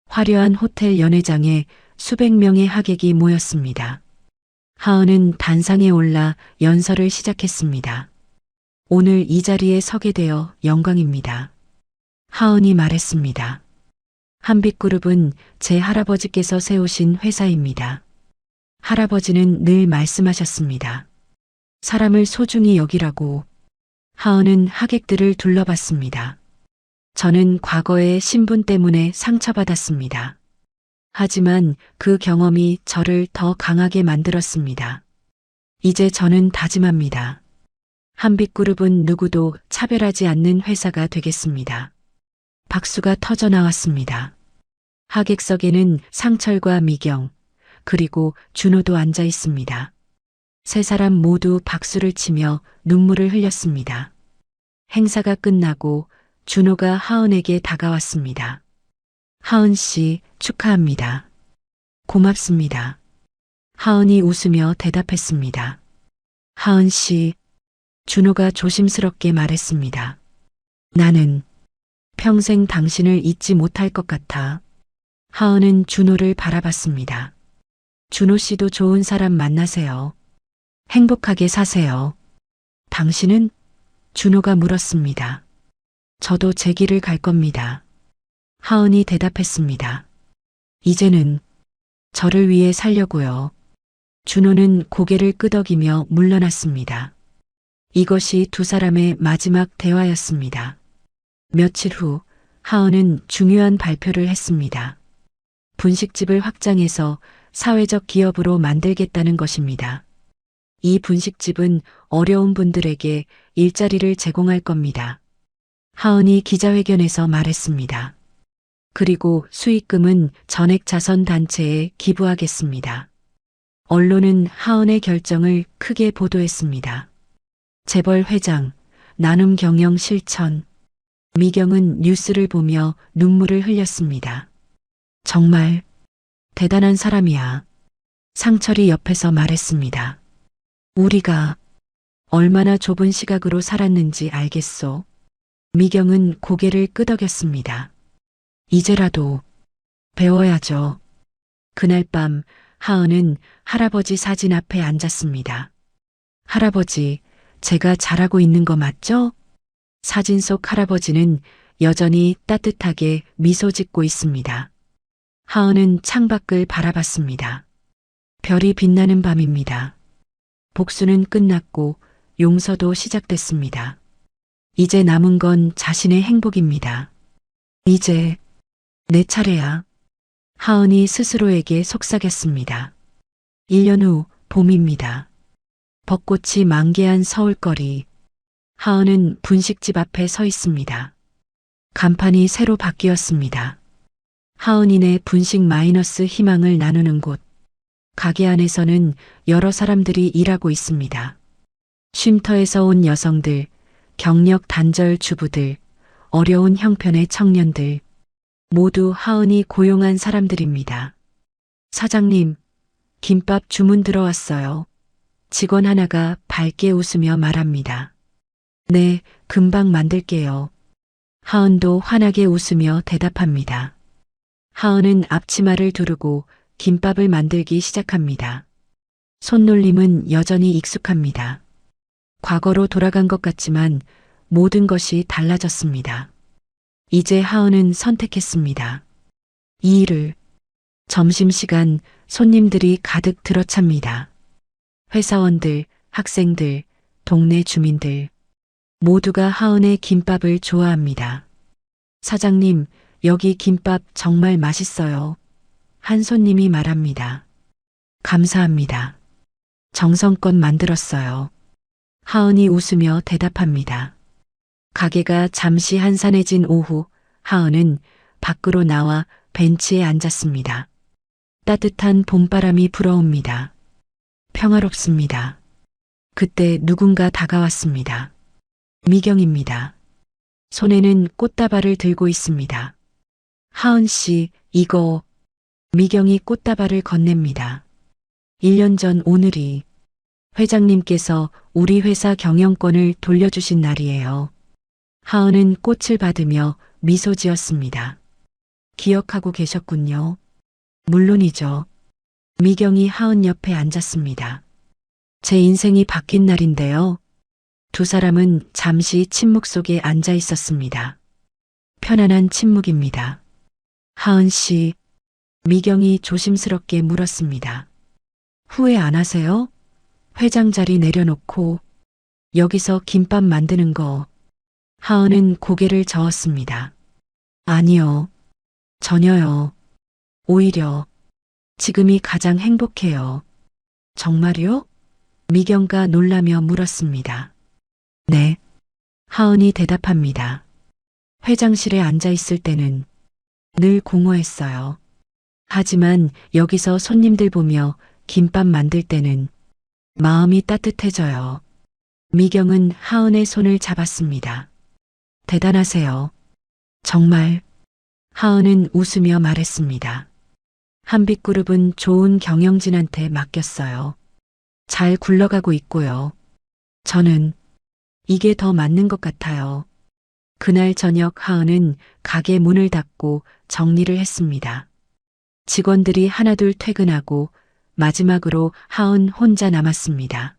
화려한 호텔 연회장에 수백 명의 하객이 모였습니다. 하은은 단상에 올라 연설을 시작했습니다. 오늘 이 자리에 서게 되어 영광입니다. 하은이 말했습니다. 한빛그룹은 제 할아버지께서 세우신 회사입니다. 할아버지는 늘 말씀하셨습니다. 사람을 소중히 여기라고. 하은은 하객들을 둘러봤습니다. 저는 과거의 신분 때문에 상처받았습니다. 하지만 그 경험이 저를 더 강하게 만들었습니다. 이제 저는 다짐합니다. 한빛그룹은 누구도 차별하지 않는 회사가 되겠습니다. 박수가 터져 나왔습니다. 하객석에는 상철과 미경, 그리고 준호도 앉아 있습니다. 세 사람 모두 박수를 치며 눈물을 흘렸습니다. 행사가 끝나고 준호가 하은에게 다가왔습니다. 하은 씨, 축하합니다. 고맙습니다. 하은이 웃으며 대답했습니다. 하은 씨, 준호가 조심스럽게 말했습니다. 나는 평생 당신을 잊지 못할 것 같아. 하은은 준호를 바라봤습니다. 준호 씨도 좋은 사람 만나세요. 행복하게 사세요. 당신은? 준호가 물었습니다. 저도 제 길을 갈 겁니다. 하은이 대답했습니다. 이제는 저를 위해 살려고요. 준호는 고개를 끄덕이며 물러났습니다. 이것이 두 사람의 마지막 대화였습니다. 며칠 후 하은은 중요한 발표를 했습니다. 분식집을 확장해서 사회적 기업으로 만들겠다는 것입니다. 이 분식집은 어려운 분들에게 일자리를 제공할 겁니다. 하은이 기자회견에서 말했습니다. 그리고 수익금은 전액 자선 단체에 기부하겠습니다. 언론은 하은의 결정을 크게 보도했습니다. 재벌 회장, 나눔 경영 실천. 미경은 뉴스를 보며 눈물을 흘렸습니다. 정말 대단한 사람이야. 상철이 옆에서 말했습니다. 우리가 얼마나 좁은 시각으로 살았는지 알겠소. 미경은 고개를 끄덕였습니다. 이제라도 배워야죠. 그날 밤 하은은 할아버지 사진 앞에 앉았습니다. 할아버지, 제가 잘하고 있는 거 맞죠? 사진 속 할아버지는 여전히 따뜻하게 미소 짓고 있습니다. 하은은 창밖을 바라봤습니다. 별이 빛나는 밤입니다. 복수는 끝났고 용서도 시작됐습니다. 이제 남은 건 자신의 행복입니다. 이제 내 차례야. 하은이 스스로에게 속삭였습니다. 1년 후 봄입니다. 벚꽃이 만개한 서울거리. 하은은 분식집 앞에 서 있습니다. 간판이 새로 바뀌었습니다. 하은이네 분식 마이너스 희망을 나누는 곳. 가게 안에서는 여러 사람들이 일하고 있습니다. 쉼터에서 온 여성들, 경력 단절 주부들, 어려운 형편의 청년들, 모두 하은이 고용한 사람들입니다. 사장님, 김밥 주문 들어왔어요. 직원 하나가 밝게 웃으며 말합니다. 네, 금방 만들게요. 하은도 환하게 웃으며 대답합니다. 하은은 앞치마를 두르고 김밥을 만들기 시작합니다. 손놀림은 여전히 익숙합니다. 과거로 돌아간 것 같지만 모든 것이 달라졌습니다. 이제 하은은 선택했습니다. 이 일을. 점심시간 손님들이 가득 들어찹니다. 회사원들, 학생들, 동네 주민들 모두가 하은의 김밥을 좋아합니다. 사장님, 여기 김밥 정말 맛있어요. 한 손님이 말합니다. 감사합니다. 정성껏 만들었어요. 하은이 웃으며 대답합니다. 가게가 잠시 한산해진 오후, 하은은 밖으로 나와 벤치에 앉았습니다. 따뜻한 봄바람이 불어옵니다. 평화롭습니다. 그때 누군가 다가왔습니다. 미경입니다. 손에는 꽃다발을 들고 있습니다. 하은 씨, 이거. 미경이 꽃다발을 건넵니다. 1년 전 오늘이 회장님께서 우리 회사 경영권을 돌려주신 날이에요. 하은은 꽃을 받으며 미소 지었습니다. 기억하고 계셨군요. 물론이죠. 미경이 하은 옆에 앉았습니다. 제 인생이 바뀐 날인데요. 두 사람은 잠시 침묵 속에 앉아 있었습니다. 편안한 침묵입니다. 하은 씨, 미경이 조심스럽게 물었습니다. 후회 안 하세요? 회장 자리 내려놓고 여기서 김밥 만드는 거. 하은은 고개를 저었습니다. 아니요. 전혀요. 오히려 지금이 가장 행복해요. 정말요? 미경가 놀라며 물었습니다. 네. 하은이 대답합니다. 회장실에 앉아 있을 때는 늘 공허했어요. 하지만 여기서 손님들 보며 김밥 만들 때는 마음이 따뜻해져요. 미경은 하은의 손을 잡았습니다. 대단하세요. 정말. 하은은 웃으며 말했습니다. 한빛그룹은 좋은 경영진한테 맡겼어요. 잘 굴러가고 있고요. 저는 이게 더 맞는 것 같아요. 그날 저녁 하은은 가게 문을 닫고 정리를 했습니다. 직원들이 하나둘 퇴근하고 마지막으로 하은 혼자 남았습니다.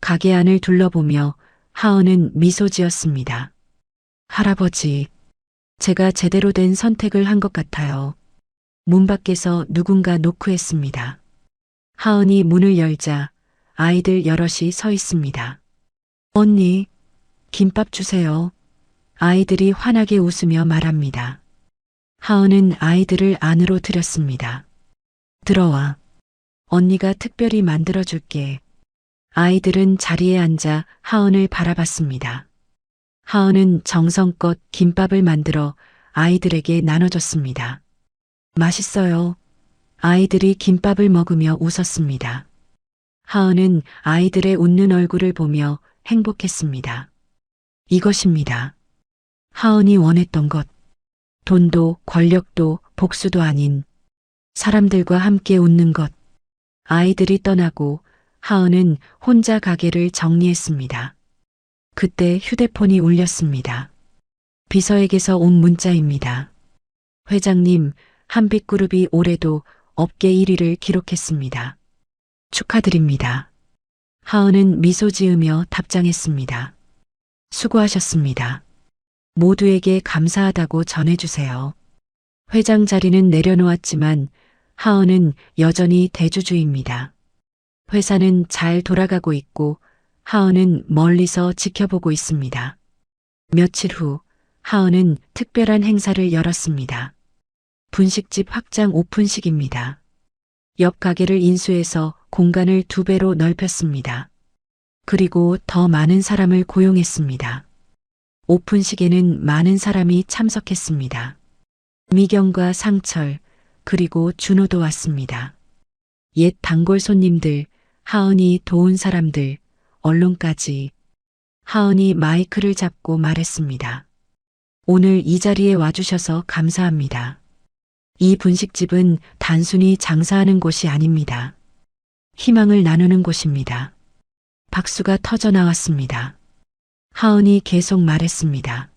가게 안을 둘러보며 하은은 미소 지었습니다. 할아버지, 제가 제대로 된 선택을 한 것 같아요. 문 밖에서 누군가 노크했습니다. 하은이 문을 열자 아이들 여럿이 서 있습니다. 언니, 김밥 주세요. 아이들이 환하게 웃으며 말합니다. 하은은 아이들을 안으로 들였습니다. 들어와. 언니가 특별히 만들어줄게. 아이들은 자리에 앉아 하은을 바라봤습니다. 하은은 정성껏 김밥을 만들어 아이들에게 나눠줬습니다. 맛있어요. 아이들이 김밥을 먹으며 웃었습니다. 하은은 아이들의 웃는 얼굴을 보며 행복했습니다. 이것입니다. 하은이 원했던 것. 돈도 권력도 복수도 아닌 사람들과 함께 웃는 것. 아이들이 떠나고 하은은 혼자 가게를 정리했습니다. 그때 휴대폰이 울렸습니다. 비서에게서 온 문자입니다. 회장님, 한빛그룹이 올해도 업계 1위를 기록했습니다. 축하드립니다. 하은은 미소 지으며 답장했습니다. 수고하셨습니다. 모두에게 감사하다고 전해주세요. 회장 자리는 내려놓았지만 하은은 여전히 대주주입니다. 회사는 잘 돌아가고 있고 하은은 멀리서 지켜보고 있습니다. 며칠 후 하은은 특별한 행사를 열었습니다. 분식집 확장 오픈식입니다. 옆 가게를 인수해서 공간을 2배로 넓혔습니다. 그리고 더 많은 사람을 고용했습니다. 오픈식에는 많은 사람이 참석했습니다. 미경과 상철, 그리고 준호도 왔습니다. 옛 단골 손님들, 하은이 도운 사람들, 언론까지. 하은이 마이크를 잡고 말했습니다. 오늘 이 자리에 와주셔서 감사합니다. 이 분식집은 단순히 장사하는 곳이 아닙니다. 희망을 나누는 곳입니다. 박수가 터져 나왔습니다. 하은이 계속 말했습니다.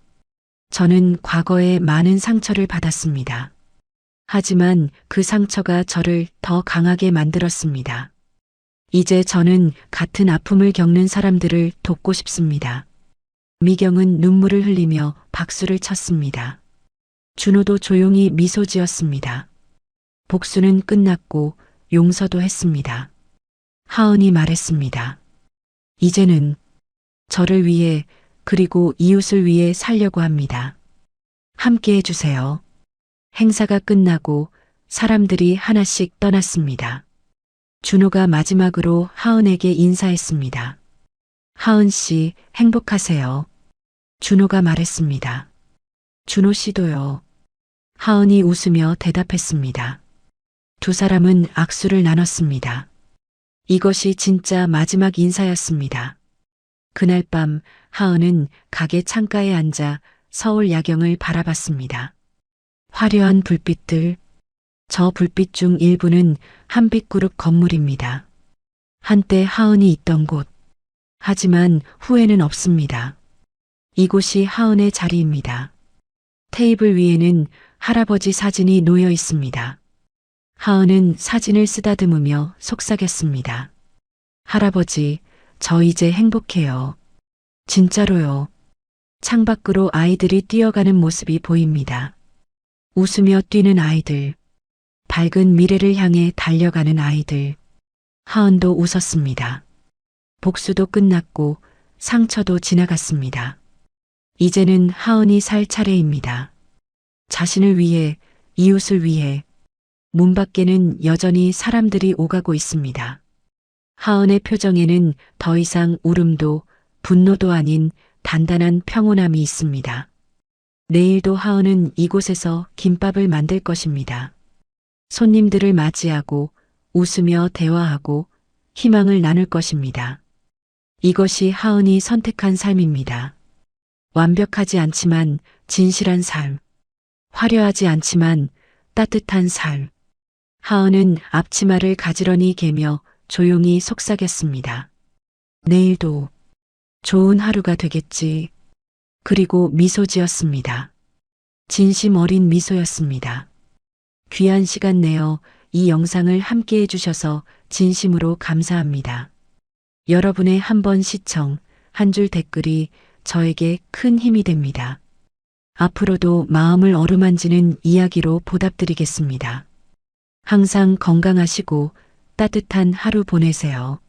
저는 과거에 많은 상처를 받았습니다. 하지만 그 상처가 저를 더 강하게 만들었습니다. 이제 저는 같은 아픔을 겪는 사람들을 돕고 싶습니다. 미경은 눈물을 흘리며 박수를 쳤습니다. 준호도 조용히 미소 지었습니다. 복수는 끝났고 용서도 했습니다. 하은이 말했습니다. 이제는 저를 위해 그리고 이웃을 위해 살려고 합니다. 함께 해주세요. 행사가 끝나고 사람들이 하나씩 떠났습니다. 준호가 마지막으로 하은에게 인사했습니다. 하은 씨, 행복하세요. 준호가 말했습니다. 준호 씨도요. 하은이 웃으며 대답했습니다. 두 사람은 악수를 나눴습니다. 이것이 진짜 마지막 인사였습니다. 그날 밤 하은은 가게 창가에 앉아 서울 야경을 바라봤습니다. 화려한 불빛들, 저 불빛 중 일부는 한빛그룹 건물입니다. 한때 하은이 있던 곳. 하지만 후회는 없습니다. 이곳이 하은의 자리입니다. 테이블 위에는 할아버지 사진이 놓여 있습니다. 하은은 사진을 쓰다듬으며 속삭였습니다. 할아버지, 저 이제 행복해요. 진짜로요. 창밖으로 아이들이 뛰어가는 모습이 보입니다. 웃으며 뛰는 아이들. 밝은 미래를 향해 달려가는 아이들. 하은도 웃었습니다. 복수도 끝났고 상처도 지나갔습니다. 이제는 하은이 살 차례입니다. 자신을 위해, 이웃을 위해. 문 밖에는 여전히 사람들이 오가고 있습니다. 하은의 표정에는 더 이상 울음도 분노도 아닌 단단한 평온함이 있습니다. 내일도 하은은 이곳에서 김밥을 만들 것입니다. 손님들을 맞이하고 웃으며 대화하고 희망을 나눌 것입니다. 이것이 하은이 선택한 삶입니다. 완벽하지 않지만 진실한 삶. 화려하지 않지만 따뜻한 삶. 하은은 앞치마를 가지런히 개며 조용히 속삭였습니다. 내일도 좋은 하루가 되겠지. 그리고 미소 지었습니다. 진심 어린 미소였습니다. 귀한 시간 내어 이 영상을 함께 해주셔서 진심으로 감사합니다. 여러분의 한 번 시청, 한 줄 댓글이 저에게 큰 힘이 됩니다. 앞으로도 마음을 어루만지는 이야기로 보답드리겠습니다. 항상 건강하시고 따뜻한 하루 보내세요.